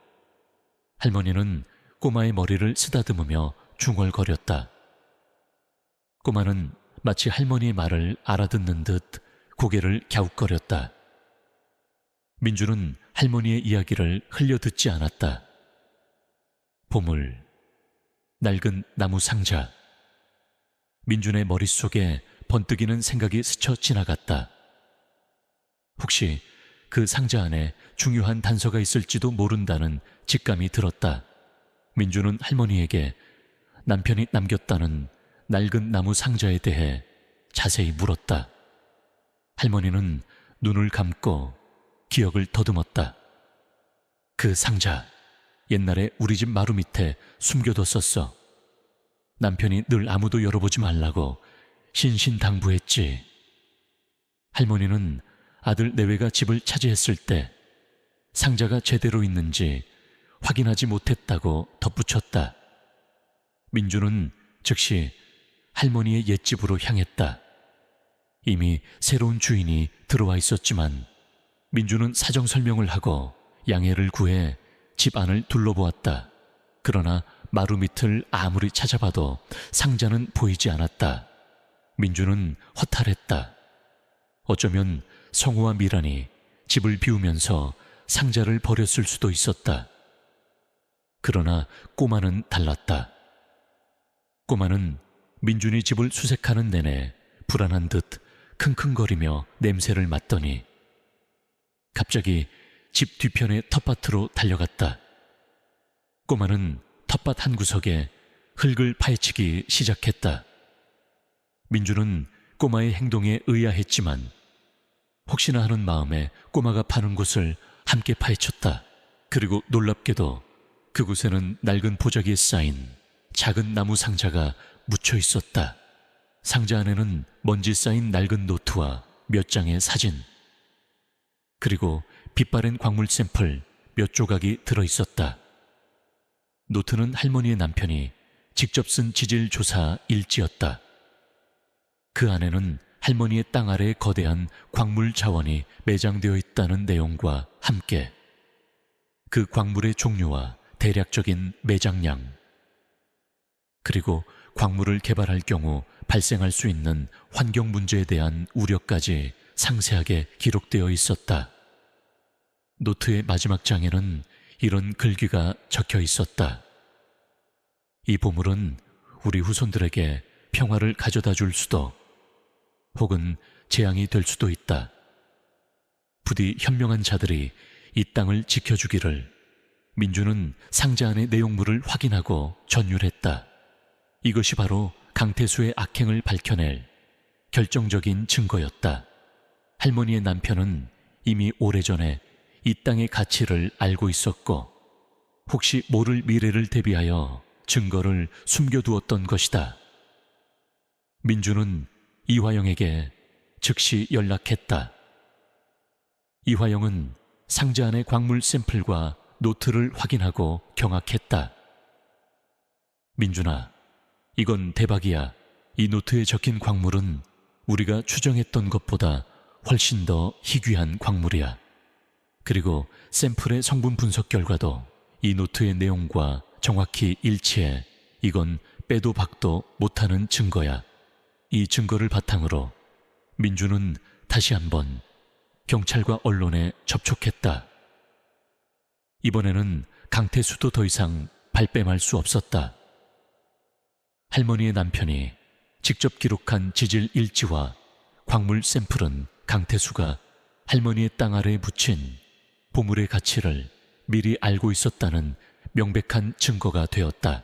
할머니는 꼬마의 머리를 쓰다듬으며 중얼거렸다. 꼬마는 마치 할머니의 말을 알아듣는 듯 고개를 갸웃거렸다. 민주는 할머니의 이야기를 흘려듣지 않았다. 보물, 낡은 나무 상자. 민준의 머릿속에 번뜩이는 생각이 스쳐 지나갔다. 혹시 그 상자 안에 중요한 단서가 있을지도 모른다는 직감이 들었다. 민주는 할머니에게 남편이 남겼다는 낡은 나무 상자에 대해 자세히 물었다. 할머니는 눈을 감고 기억을 더듬었다. 그 상자, 옛날에 우리 집 마루 밑에 숨겨뒀었어. 남편이 늘 아무도 열어보지 말라고 신신당부했지. 할머니는 아들 내외가 집을 차지했을 때 상자가 제대로 있는지 확인하지 못했다고 덧붙였다. 민주는 즉시 할머니의 옛집으로 향했다. 이미 새로운 주인이 들어와 있었지만 민주는 사정 설명을 하고 양해를 구해 집 안을 둘러보았다. 그러나 마루 밑을 아무리 찾아봐도 상자는 보이지 않았다. 민주는 허탈했다. 어쩌면 성우와 미란이 집을 비우면서 상자를 버렸을 수도 있었다. 그러나 꼬마는 달랐다. 꼬마는 민준이 집을 수색하는 내내 불안한 듯 킁킁거리며 냄새를 맡더니 갑자기 집 뒤편의 텃밭으로 달려갔다. 꼬마는 텃밭 한 구석에 흙을 파헤치기 시작했다. 민주는 꼬마의 행동에 의아했지만 혹시나 하는 마음에 꼬마가 파는 곳을 함께 파헤쳤다. 그리고 놀랍게도 그곳에는 낡은 보자기에 쌓인 작은 나무 상자가 묻혀 있었다. 상자 안에는 먼지 쌓인 낡은 노트와 몇 장의 사진, 그리고 빛바랜 광물 샘플 몇 조각이 들어있었다. 노트는 할머니의 남편이 직접 쓴 지질조사 일지였다. 그 안에는 할머니의 땅 아래에 거대한 광물 자원이 매장되어 있다는 내용과 함께 그 광물의 종류와 대략적인 매장량, 그리고 광물을 개발할 경우 발생할 수 있는 환경 문제에 대한 우려까지 상세하게 기록되어 있었다. 노트의 마지막 장에는 이런 글귀가 적혀 있었다. 이 보물은 우리 후손들에게 평화를 가져다 줄 수도 혹은 재앙이 될 수도 있다. 부디 현명한 자들이 이 땅을 지켜주기를. 민주는 상자 안의 내용물을 확인하고 전율했다. 이것이 바로 강태수의 악행을 밝혀낼 결정적인 증거였다. 할머니의 남편은 이미 오래전에 이 땅의 가치를 알고 있었고 혹시 모를 미래를 대비하여 증거를 숨겨두었던 것이다. 민주는 이화영에게 즉시 연락했다. 이화영은 상자 안의 광물 샘플과 노트를 확인하고 경악했다. 민준아, 이건 대박이야. 이 노트에 적힌 광물은 우리가 추정했던 것보다 훨씬 더 희귀한 광물이야. 그리고 샘플의 성분 분석 결과도 이 노트의 내용과 정확히 일치해. 이건 빼도 박도 못하는 증거야. 이 증거를 바탕으로 민주는 다시 한번 경찰과 언론에 접촉했다. 이번에는 강태수도 더 이상 발뺌할 수 없었다. 할머니의 남편이 직접 기록한 지질 일지와 광물 샘플은 강태수가 할머니의 땅 아래에 묻힌 보물의 가치를 미리 알고 있었다는 명백한 증거가 되었다.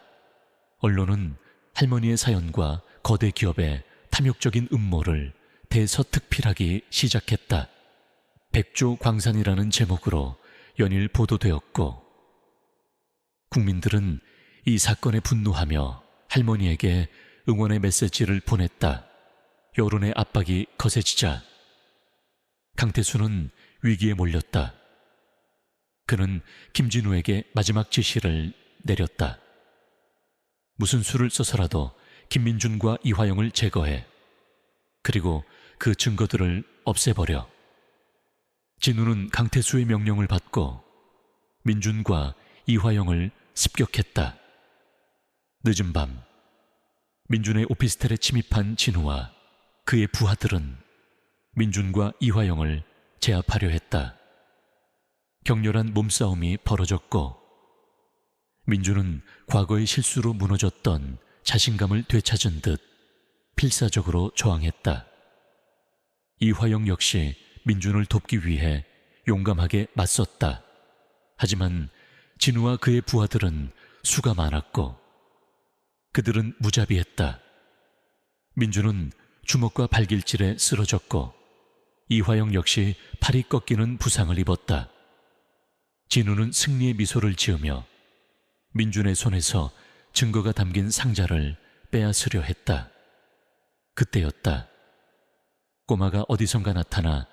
언론은 할머니의 사연과 거대 기업의 탐욕적인 음모를 대서특필하기 시작했다. 백조 광산이라는 제목으로 연일 보도되었고 국민들은 이 사건에 분노하며 할머니에게 응원의 메시지를 보냈다. 여론의 압박이 거세지자 강태수는 위기에 몰렸다. 그는 김진우에게 마지막 지시를 내렸다. 무슨 수를 써서라도 김민준과 이화영을 제거해. 그리고 그 증거들을 없애버려. 진우는 강태수의 명령을 받고 민준과 이화영을 습격했다. 늦은 밤 민준의 오피스텔에 침입한 진우와 그의 부하들은 민준과 이화영을 제압하려 했다. 격렬한 몸싸움이 벌어졌고 민준은 과거의 실수로 무너졌던 자신감을 되찾은 듯 필사적으로 저항했다. 이화영 역시 민준을 돕기 위해 용감하게 맞섰다. 하지만 진우와 그의 부하들은 수가 많았고 그들은 무자비했다. 민준은 주먹과 발길질에 쓰러졌고 이화영 역시 팔이 꺾이는 부상을 입었다. 진우는 승리의 미소를 지으며 민준의 손에서 증거가 담긴 상자를 빼앗으려 했다. 그때였다. 꼬마가 어디선가 나타나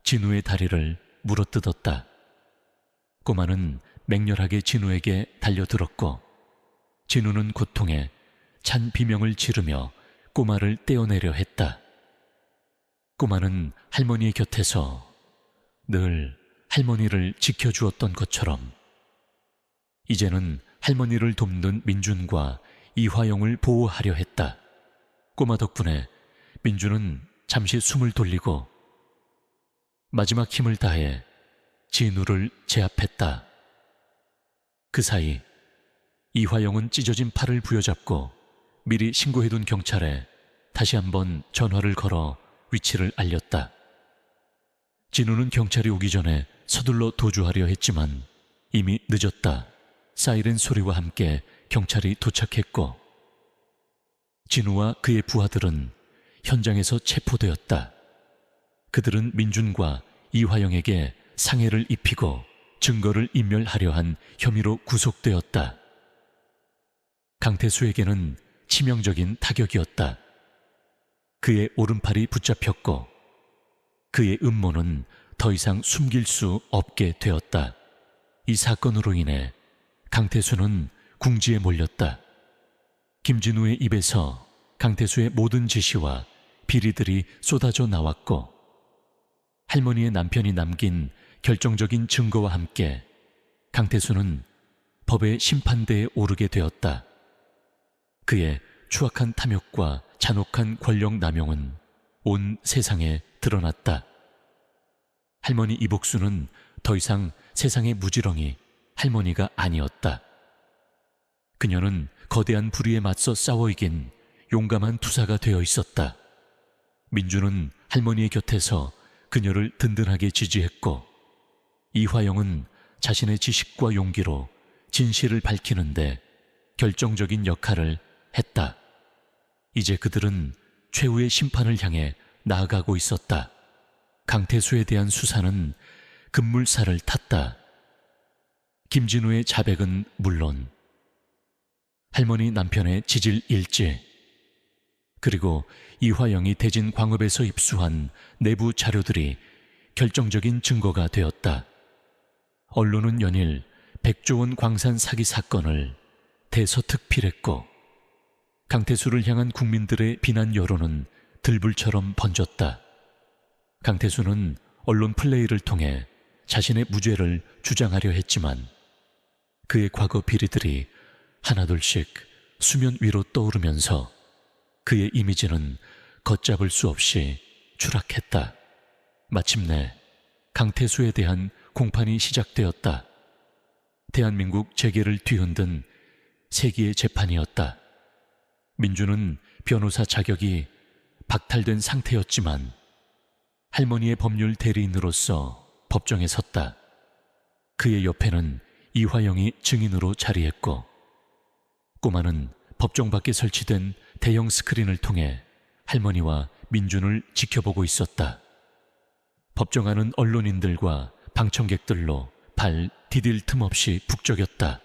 진우의 다리를 물어뜯었다. 꼬마는 맹렬하게 진우에게 달려들었고 진우는 고통에 찬 비명을 지르며 꼬마를 떼어내려 했다. 꼬마는 할머니의 곁에서 늘 할머니를 지켜주었던 것처럼 이제는 할머니를 돕는 민준과 이화영을 보호하려 했다. 꼬마 덕분에 민준은 잠시 숨을 돌리고 마지막 힘을 다해 진우를 제압했다. 그 사이 이화영은 찢어진 팔을 부여잡고 미리 신고해둔 경찰에 다시 한번 전화를 걸어 위치를 알렸다. 진우는 경찰이 오기 전에 서둘러 도주하려 했지만 이미 늦었다. 사이렌 소리와 함께 경찰이 도착했고 진우와 그의 부하들은 현장에서 체포되었다. 그들은 민준과 이화영에게 상해를 입히고 증거를 인멸하려 한 혐의로 구속되었다. 강태수에게는 치명적인 타격이었다. 그의 오른팔이 붙잡혔고 그의 음모는 더 이상 숨길 수 없게 되었다. 이 사건으로 인해 강태수는 궁지에 몰렸다. 김진우의 입에서 강태수의 모든 지시와 비리들이 쏟아져 나왔고 할머니의 남편이 남긴 결정적인 증거와 함께 강태수는 법의 심판대에 오르게 되었다. 그의 추악한 탐욕과 잔혹한 권력 남용은 온 세상에 드러났다. 할머니 이복수는 더 이상 세상의 무지렁이 할머니가 아니었다. 그녀는 거대한 불의에 맞서 싸워 이긴 용감한 투사가 되어 있었다. 민주는 할머니의 곁에서 그녀를 든든하게 지지했고 이화영은 자신의 지식과 용기로 진실을 밝히는데 결정적인 역할을 했다. 이제 그들은 최후의 심판을 향해 나아가고 있었다. 강태수에 대한 수사는 급물살을 탔다. 김진우의 자백은 물론 할머니 남편의 지질 일지, 그리고 이화영이 대진 광업에서 입수한 내부 자료들이 결정적인 증거가 되었다. 언론은 연일 100조 원 광산 사기 사건을 대서특필했고 강태수를 향한 국민들의 비난 여론은 들불처럼 번졌다. 강태수는 언론 플레이를 통해 자신의 무죄를 주장하려 했지만 그의 과거 비리들이 하나둘씩 수면 위로 떠오르면서 그의 이미지는 걷잡을 수 없이 추락했다. 마침내 강태수에 대한 공판이 시작되었다. 대한민국 재계를 뒤흔든 세기의 재판이었다. 민주는 변호사 자격이 박탈된 상태였지만 할머니의 법률 대리인으로서 법정에 섰다. 그의 옆에는 이화영이 증인으로 자리했고 꼬마는 법정 밖에 설치된 대형 스크린을 통해 할머니와 민준을 지켜보고 있었다. 법정 안은 언론인들과 방청객들로 발 디딜 틈 없이 북적였다.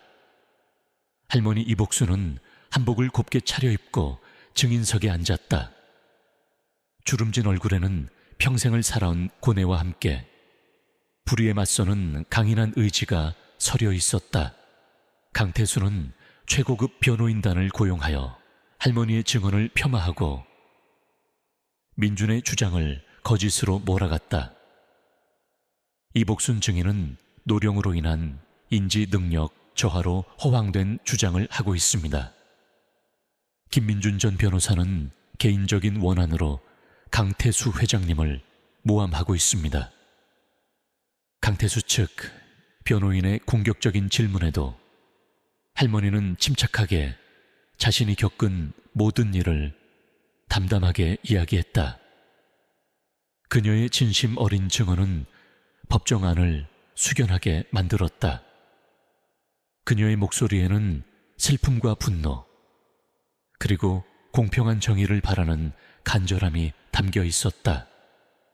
할머니 이복수는 한복을 곱게 차려입고 증인석에 앉았다. 주름진 얼굴에는 평생을 살아온 고뇌와 함께 불의에 맞서는 강인한 의지가 서려 있었다. 강태수는 최고급 변호인단을 고용하여 할머니의 증언을 폄하하고 민준의 주장을 거짓으로 몰아갔다. 이복순 증인은 노령으로 인한 인지 능력 저하로 허황된 주장을 하고 있습니다. 김민준 전 변호사는 개인적인 원한으로 강태수 회장님을 모함하고 있습니다. 강태수 측 변호인의 공격적인 질문에도 할머니는 침착하게 자신이 겪은 모든 일을 담담하게 이야기했다. 그녀의 진심 어린 증언은 법정 안을 숙연하게 만들었다. 그녀의 목소리에는 슬픔과 분노, 그리고 공평한 정의를 바라는 간절함이 담겨 있었다.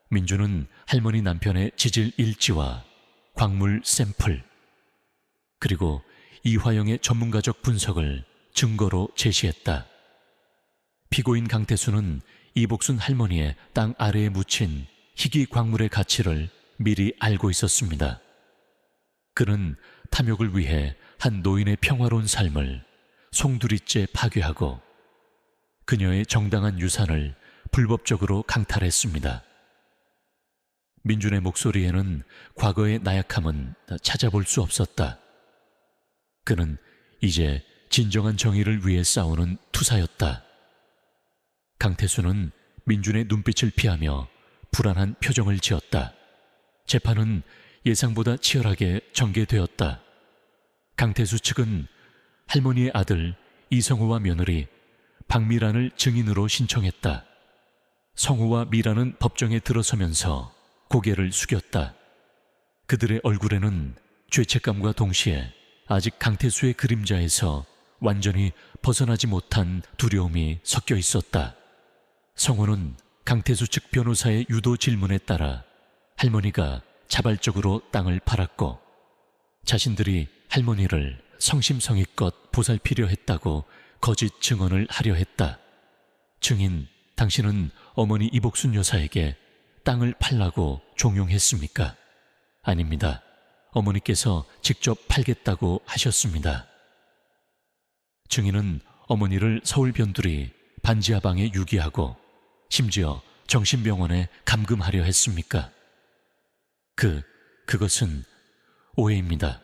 민주는 할머니 남편의 지질 일지와 광물 샘플, 그리고 이화영의 전문가적 분석을 증거로 제시했다. 피고인 강태수는 이복순 할머니의 땅 아래에 묻힌 희귀 광물의 가치를 미리 알고 있었습니다. 그는 탐욕을 위해 한 노인의 평화로운 삶을 송두리째 파괴하고 그녀의 정당한 유산을 불법적으로 강탈했습니다. 민준의 목소리에는 과거의 나약함은 찾아볼 수 없었다. 그는 이제 진정한 정의를 위해 싸우는 투사였다. 강태수는 민준의 눈빛을 피하며 불안한 표정을 지었다. 재판은 예상보다 치열하게 전개되었다. 강태수 측은 할머니의 아들 이성우와 며느리 박미란을 증인으로 신청했다. 성우와 미란은 법정에 들어서면서 고개를 숙였다. 그들의 얼굴에는 죄책감과 동시에 아직 강태수의 그림자에서 완전히 벗어나지 못한 두려움이 섞여 있었다. 성호는 강태수 측 변호사의 유도 질문에 따라 할머니가 자발적으로 땅을 팔았고 자신들이 할머니를 성심성의껏 보살피려 했다고 거짓 증언을 하려 했다. 증인, 당신은 어머니 이복순 여사에게 땅을 팔라고 종용했습니까? 아닙니다. 어머니께서 직접 팔겠다고 하셨습니다. 증인은 어머니를 서울 변두리 반지하방에 유기하고 심지어 정신병원에 감금하려 했습니까? 그것은 오해입니다.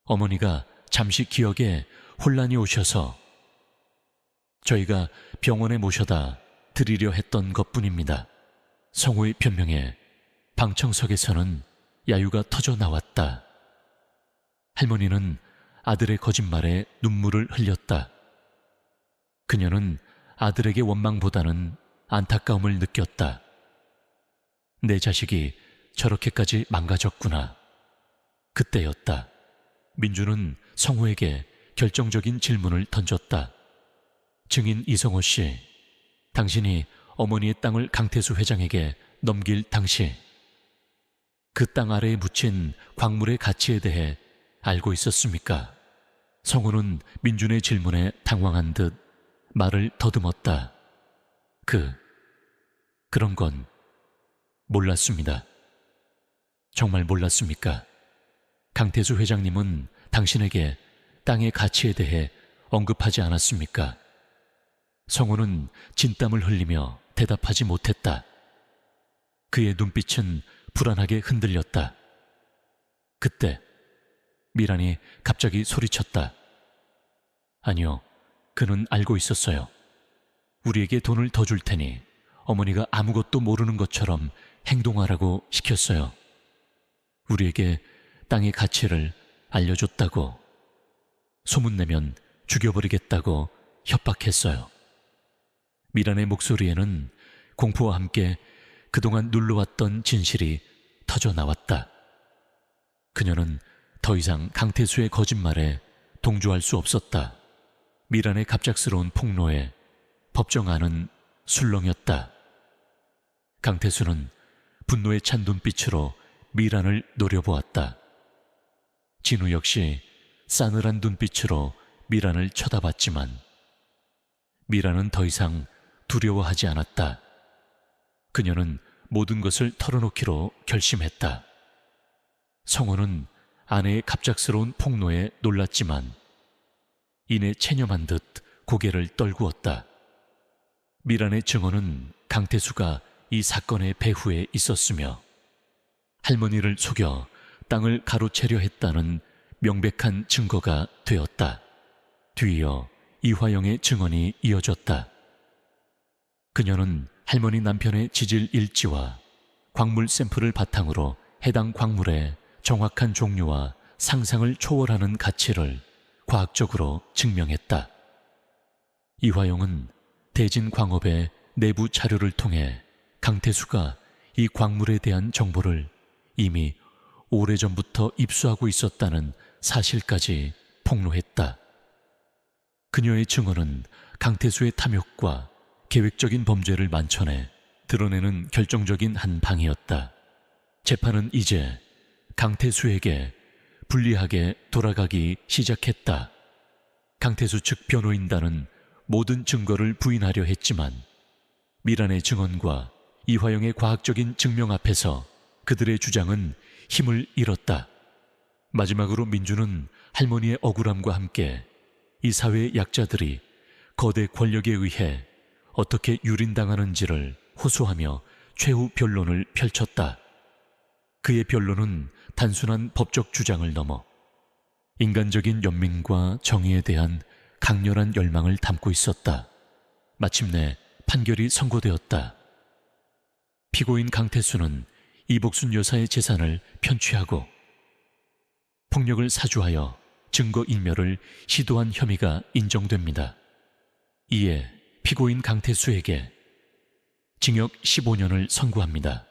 어머니가 잠시 기억에 혼란이 오셔서 저희가 병원에 모셔다 드리려 했던 것뿐입니다. 성호의 변명에 방청석에서는 야유가 터져 나왔다. 할머니는 아들의 거짓말에 눈물을 흘렸다. 그녀는 아들에게 원망보다는 안타까움을 느꼈다. 내 자식이 저렇게까지 망가졌구나. 그때였다. 민주는 성호에게 결정적인 질문을 던졌다. 증인 이성호 씨, 당신이 어머니의 땅을 강태수 회장에게 넘길 당시 그 땅 아래에 묻힌 광물의 가치에 대해 알고 있었습니까? 성호는 민준의 질문에 당황한 듯 말을 더듬었다. 그런 건 몰랐습니다. 정말 몰랐습니까? 강태수 회장님은 당신에게 땅의 가치에 대해 언급하지 않았습니까? 성호는 진땀을 흘리며 대답하지 못했다. 그의 눈빛은 불안하게 흔들렸다. 그때 미란이 갑자기 소리쳤다. 아니요, 그는 알고 있었어요. 우리에게 돈을 더 줄 테니 어머니가 아무것도 모르는 것처럼 행동하라고 시켰어요. 우리에게 땅의 가치를 알려줬다고, 소문내면 죽여버리겠다고 협박했어요. 미란의 목소리에는 공포와 함께 그동안 눌러왔던 진실이 터져 나왔다. 그녀는 더 이상 강태수의 거짓말에 동조할 수 없었다. 미란의 갑작스러운 폭로에 법정 안은 술렁였다. 강태수는 분노에 찬 눈빛으로 미란을 노려보았다. 진우 역시 싸늘한 눈빛으로 미란을 쳐다봤지만 미란은 더 이상 두려워하지 않았다. 그녀는 모든 것을 털어놓기로 결심했다. 성호는 아내의 갑작스러운 폭로에 놀랐지만 이내 체념한 듯 고개를 떨구었다. 미란의 증언은 강태수가 이 사건의 배후에 있었으며 할머니를 속여 땅을 가로채려 했다는 명백한 증거가 되었다. 뒤이어 이화영의 증언이 이어졌다. 그녀는 할머니 남편의 지질 일지와 광물 샘플을 바탕으로 해당 광물의 정확한 종류와 상상을 초월하는 가치를 과학적으로 증명했다. 이화영은 대진광업의 내부 자료를 통해 강태수가 이 광물에 대한 정보를 이미 오래전부터 입수하고 있었다는 사실까지 폭로했다. 그녀의 증언은 강태수의 탐욕과 계획적인 범죄를 만천해 드러내는 결정적인 한 방이었다. 재판은 이제 강태수에게 불리하게 돌아가기 시작했다. 강태수 측 변호인단은 모든 증거를 부인하려 했지만 미란의 증언과 이화영의 과학적인 증명 앞에서 그들의 주장은 힘을 잃었다. 마지막으로 민주는 할머니의 억울함과 함께 이 사회의 약자들이 거대 권력에 의해 어떻게 유린당하는지를 호소하며 최후 변론을 펼쳤다. 그의 변론은 단순한 법적 주장을 넘어 인간적인 연민과 정의에 대한 강렬한 열망을 담고 있었다. 마침내 판결이 선고되었다. 피고인 강태수는 이복순 여사의 재산을 편취하고 폭력을 사주하여 증거인멸을 시도한 혐의가 인정됩니다. 이에 피고인 강태수에게 징역 15년을 선고합니다.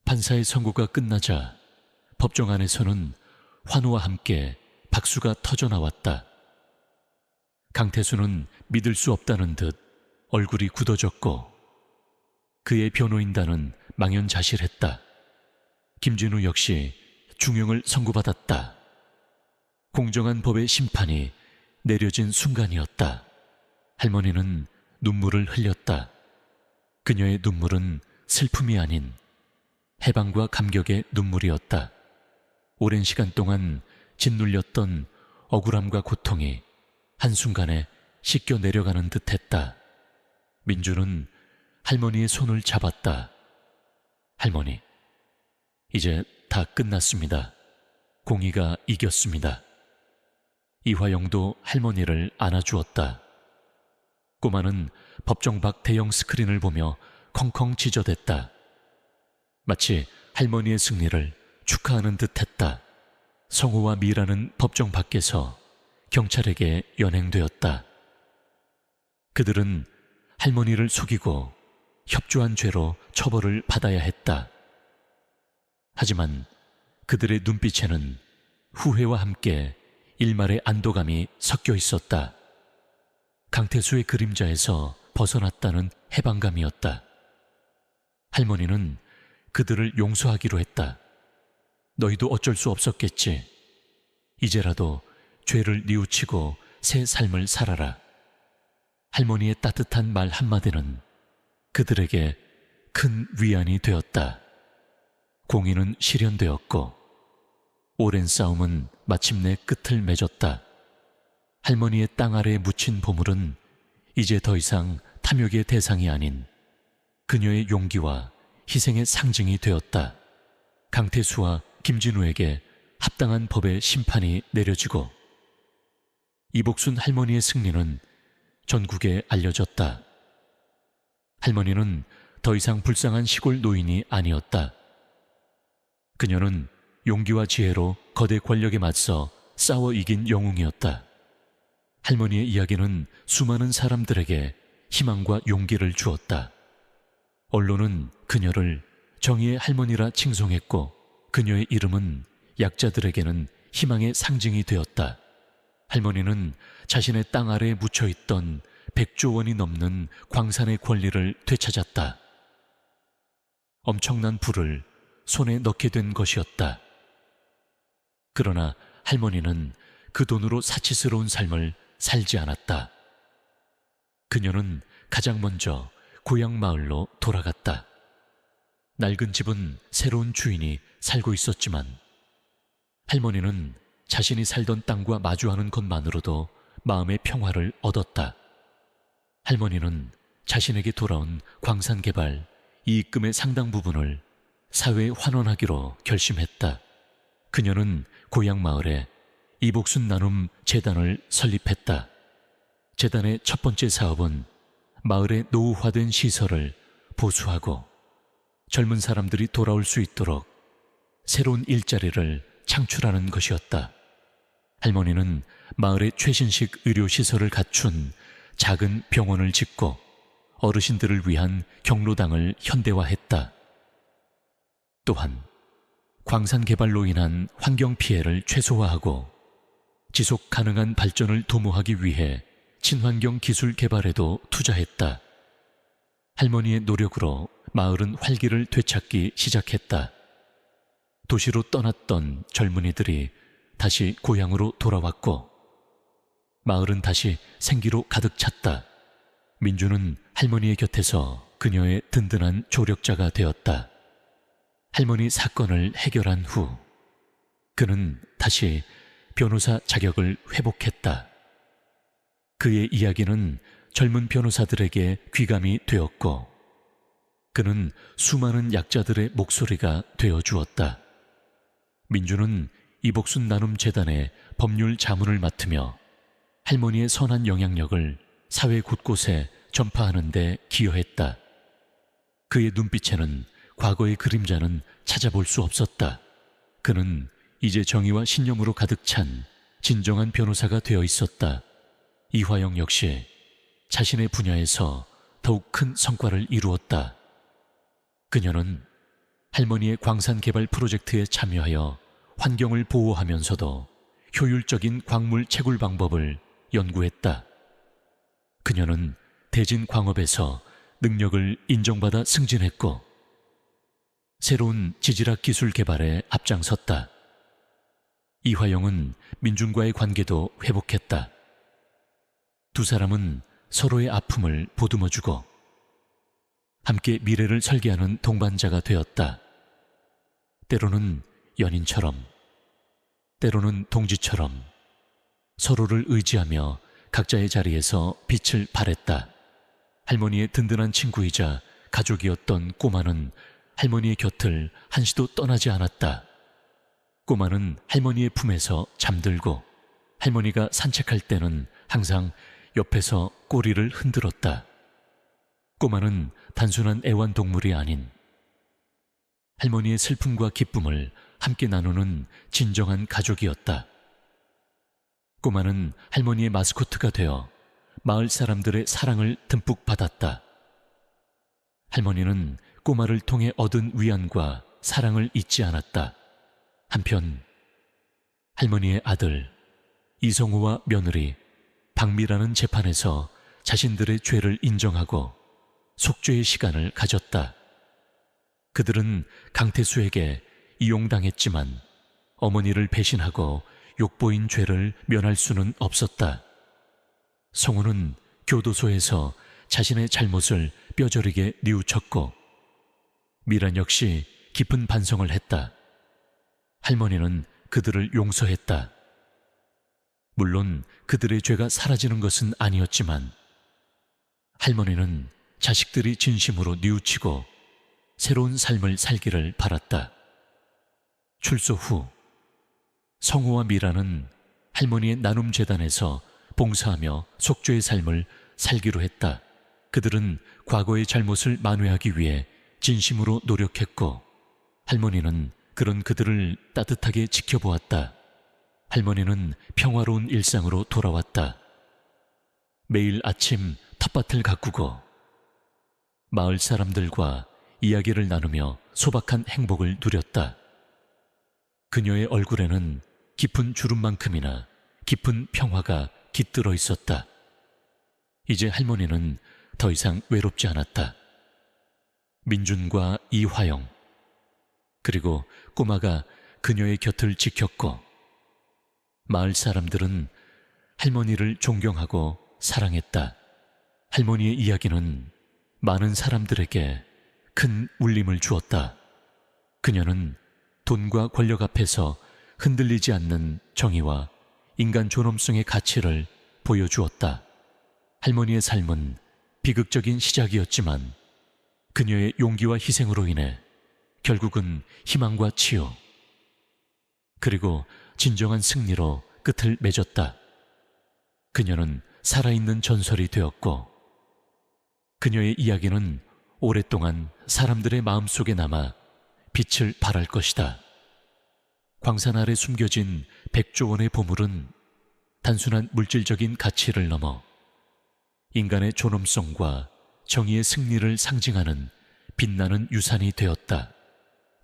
판사의 선고가 끝나자 법정 안에서는 환호와 함께 박수가 터져 나왔다. 강태수는 믿을 수 없다는 듯 얼굴이 굳어졌고 그의 변호인단은 망연자실했다. 김진우 역시 중형을 선고받았다. 공정한 법의 심판이 내려진 순간이었다. 할머니는 눈물을 흘렸다. 그녀의 눈물은 슬픔이 아닌 해방과 감격의 눈물이었다. 오랜 시간 동안 짓눌렸던 억울함과 고통이 한순간에 씻겨 내려가는 듯했다. 민주는 할머니의 손을 잡았다. 할머니, 이제 다 끝났습니다. 공의가 이겼습니다. 이화영도 할머니를 안아주었다. 꼬마는 법정 밖 대형 스크린을 보며 컹컹 짖어댔다. 마치 할머니의 승리를 축하하는 듯했다. 성호와 미라는 법정 밖에서 경찰에게 연행되었다. 그들은 할머니를 속이고 협조한 죄로 처벌을 받아야 했다. 하지만 그들의 눈빛에는 후회와 함께 일말의 안도감이 섞여 있었다. 강태수의 그림자에서 벗어났다는 해방감이었다. 할머니는 그들을 용서하기로 했다. 너희도 어쩔 수 없었겠지. 이제라도 죄를 뉘우치고 새 삶을 살아라. 할머니의 따뜻한 말 한마디는 그들에게 큰 위안이 되었다. 공의는 실현되었고 오랜 싸움은 마침내 끝을 맺었다. 할머니의 땅 아래에 묻힌 보물은 이제 더 이상 탐욕의 대상이 아닌 그녀의 용기와 희생의 상징이 되었다. 강태수와 김진우에게 합당한 법의 심판이 내려지고 이복순 할머니의 승리는 전국에 알려졌다. 할머니는 더 이상 불쌍한 시골 노인이 아니었다. 그녀는 용기와 지혜로 거대 권력에 맞서 싸워 이긴 영웅이었다. 할머니의 이야기는 수많은 사람들에게 희망과 용기를 주었다. 언론은 그녀를 정의의 할머니라 칭송했고 그녀의 이름은 약자들에게는 희망의 상징이 되었다. 할머니는 자신의 땅 아래에 묻혀있던 100조 원이 넘는 광산의 권리를 되찾았다. 엄청난 부를 손에 넣게 된 것이었다. 그러나 할머니는 그 돈으로 사치스러운 삶을 살지 않았다. 그녀는 가장 먼저 고향 마을로 돌아갔다. 낡은 집은 새로운 주인이 살고 있었지만 할머니는 자신이 살던 땅과 마주하는 것만으로도 마음의 평화를 얻었다. 할머니는 자신에게 돌아온 광산 개발 이익금의 상당 부분을 사회에 환원하기로 결심했다. 그녀는 고향 마을에 이복순 나눔 재단을 설립했다. 재단의 첫 번째 사업은 마을의 노후화된 시설을 보수하고 젊은 사람들이 돌아올 수 있도록 새로운 일자리를 창출하는 것이었다. 할머니는 마을의 최신식 의료시설을 갖춘 작은 병원을 짓고 어르신들을 위한 경로당을 현대화했다. 또한 광산 개발로 인한 환경 피해를 최소화하고 지속 가능한 발전을 도모하기 위해 친환경 기술 개발에도 투자했다. 할머니의 노력으로 마을은 활기를 되찾기 시작했다. 도시로 떠났던 젊은이들이 다시 고향으로 돌아왔고 마을은 다시 생기로 가득 찼다. 민주는 할머니의 곁에서 그녀의 든든한 조력자가 되었다. 할머니 사건을 해결한 후 그는 다시 변호사 자격을 회복했다. 그의 이야기는 젊은 변호사들에게 귀감이 되었고 그는 수많은 약자들의 목소리가 되어주었다. 민주는 이복순 나눔 재단의 법률 자문을 맡으며 할머니의 선한 영향력을 사회 곳곳에 전파하는 데 기여했다. 그의 눈빛에는 과거의 그림자는 찾아볼 수 없었다. 그는 이제 정의와 신념으로 가득 찬 진정한 변호사가 되어 있었다. 이화영 역시 자신의 분야에서 더욱 큰 성과를 이루었다. 그녀는 할머니의 광산 개발 프로젝트에 참여하여 환경을 보호하면서도 효율적인 광물 채굴 방법을 연구했다. 그녀는 대진 광업에서 능력을 인정받아 승진했고 새로운 지질학 기술 개발에 앞장섰다. 이화영은 민준과의 관계도 회복했다. 두 사람은 서로의 아픔을 보듬어주고 함께 미래를 설계하는 동반자가 되었다. 때로는 연인처럼, 때로는 동지처럼 서로를 의지하며 각자의 자리에서 빛을 발했다. 할머니의 든든한 친구이자 가족이었던 꼬마는 할머니의 곁을 한시도 떠나지 않았다. 꼬마는 할머니의 품에서 잠들고 할머니가 산책할 때는 항상 옆에서 꼬리를 흔들었다. 꼬마는 단순한 애완동물이 아닌 할머니의 슬픔과 기쁨을 함께 나누는 진정한 가족이었다. 꼬마는 할머니의 마스코트가 되어 마을 사람들의 사랑을 듬뿍 받았다. 할머니는 꼬마를 통해 얻은 위안과 사랑을 잊지 않았다. 한편 할머니의 아들 이성우와 며느리 박미라는 재판에서 자신들의 죄를 인정하고 속죄의 시간을 가졌다. 그들은 강태수에게 이용당했지만 어머니를 배신하고 욕보인 죄를 면할 수는 없었다. 성우는 교도소에서 자신의 잘못을 뼈저리게 뉘우쳤고 미란 역시 깊은 반성을 했다. 할머니는 그들을 용서했다. 물론 그들의 죄가 사라지는 것은 아니었지만 할머니는 자식들이 진심으로 뉘우치고 새로운 삶을 살기를 바랐다. 출소 후 성우와 미라는 할머니의 나눔재단에서 봉사하며 속죄의 삶을 살기로 했다. 그들은 과거의 잘못을 만회하기 위해 진심으로 노력했고 할머니는 그런 그들을 따뜻하게 지켜보았다. 할머니는 평화로운 일상으로 돌아왔다. 매일 아침 텃밭을 가꾸고 마을 사람들과 이야기를 나누며 소박한 행복을 누렸다. 그녀의 얼굴에는 깊은 주름만큼이나 깊은 평화가 깃들어 있었다. 이제 할머니는 더 이상 외롭지 않았다. 민준과 이화영 그리고 꼬마가 그녀의 곁을 지켰고 마을 사람들은 할머니를 존경하고 사랑했다. 할머니의 이야기는 많은 사람들에게 큰 울림을 주었다. 그녀는 돈과 권력 앞에서 흔들리지 않는 정의와 인간 존엄성의 가치를 보여주었다. 할머니의 삶은 비극적인 시작이었지만 그녀의 용기와 희생으로 인해 결국은 희망과 치유 그리고 진정한 승리로 끝을 맺었다. 그녀는 살아있는 전설이 되었고 그녀의 이야기는 오랫동안 사람들의 마음속에 남아 빛을 발할 것이다. 광산 아래 숨겨진 100조 원의 보물은 단순한 물질적인 가치를 넘어 인간의 존엄성과 정의의 승리를 상징하는 빛나는 유산이 되었다.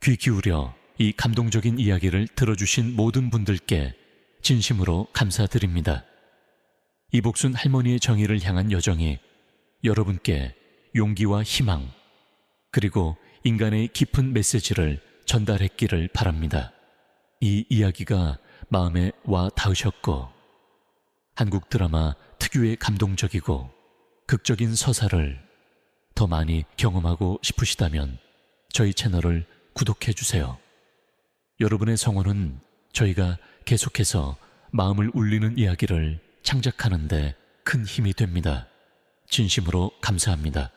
귀 기울여 이 감동적인 이야기를 들어주신 모든 분들께 진심으로 감사드립니다. 이복순 할머니의 정의를 향한 여정이 여러분께 용기와 희망 그리고 인간의 깊은 메시지를 전달했기를 바랍니다. 이 이야기가 마음에 와 닿으셨고 한국 드라마 특유의 감동적이고 극적인 서사를 더 많이 경험하고 싶으시다면 저희 채널을 구독해 주세요. 여러분의 성원은 저희가 계속해서 마음을 울리는 이야기를 창작하는 데 큰 힘이 됩니다. 진심으로 감사합니다.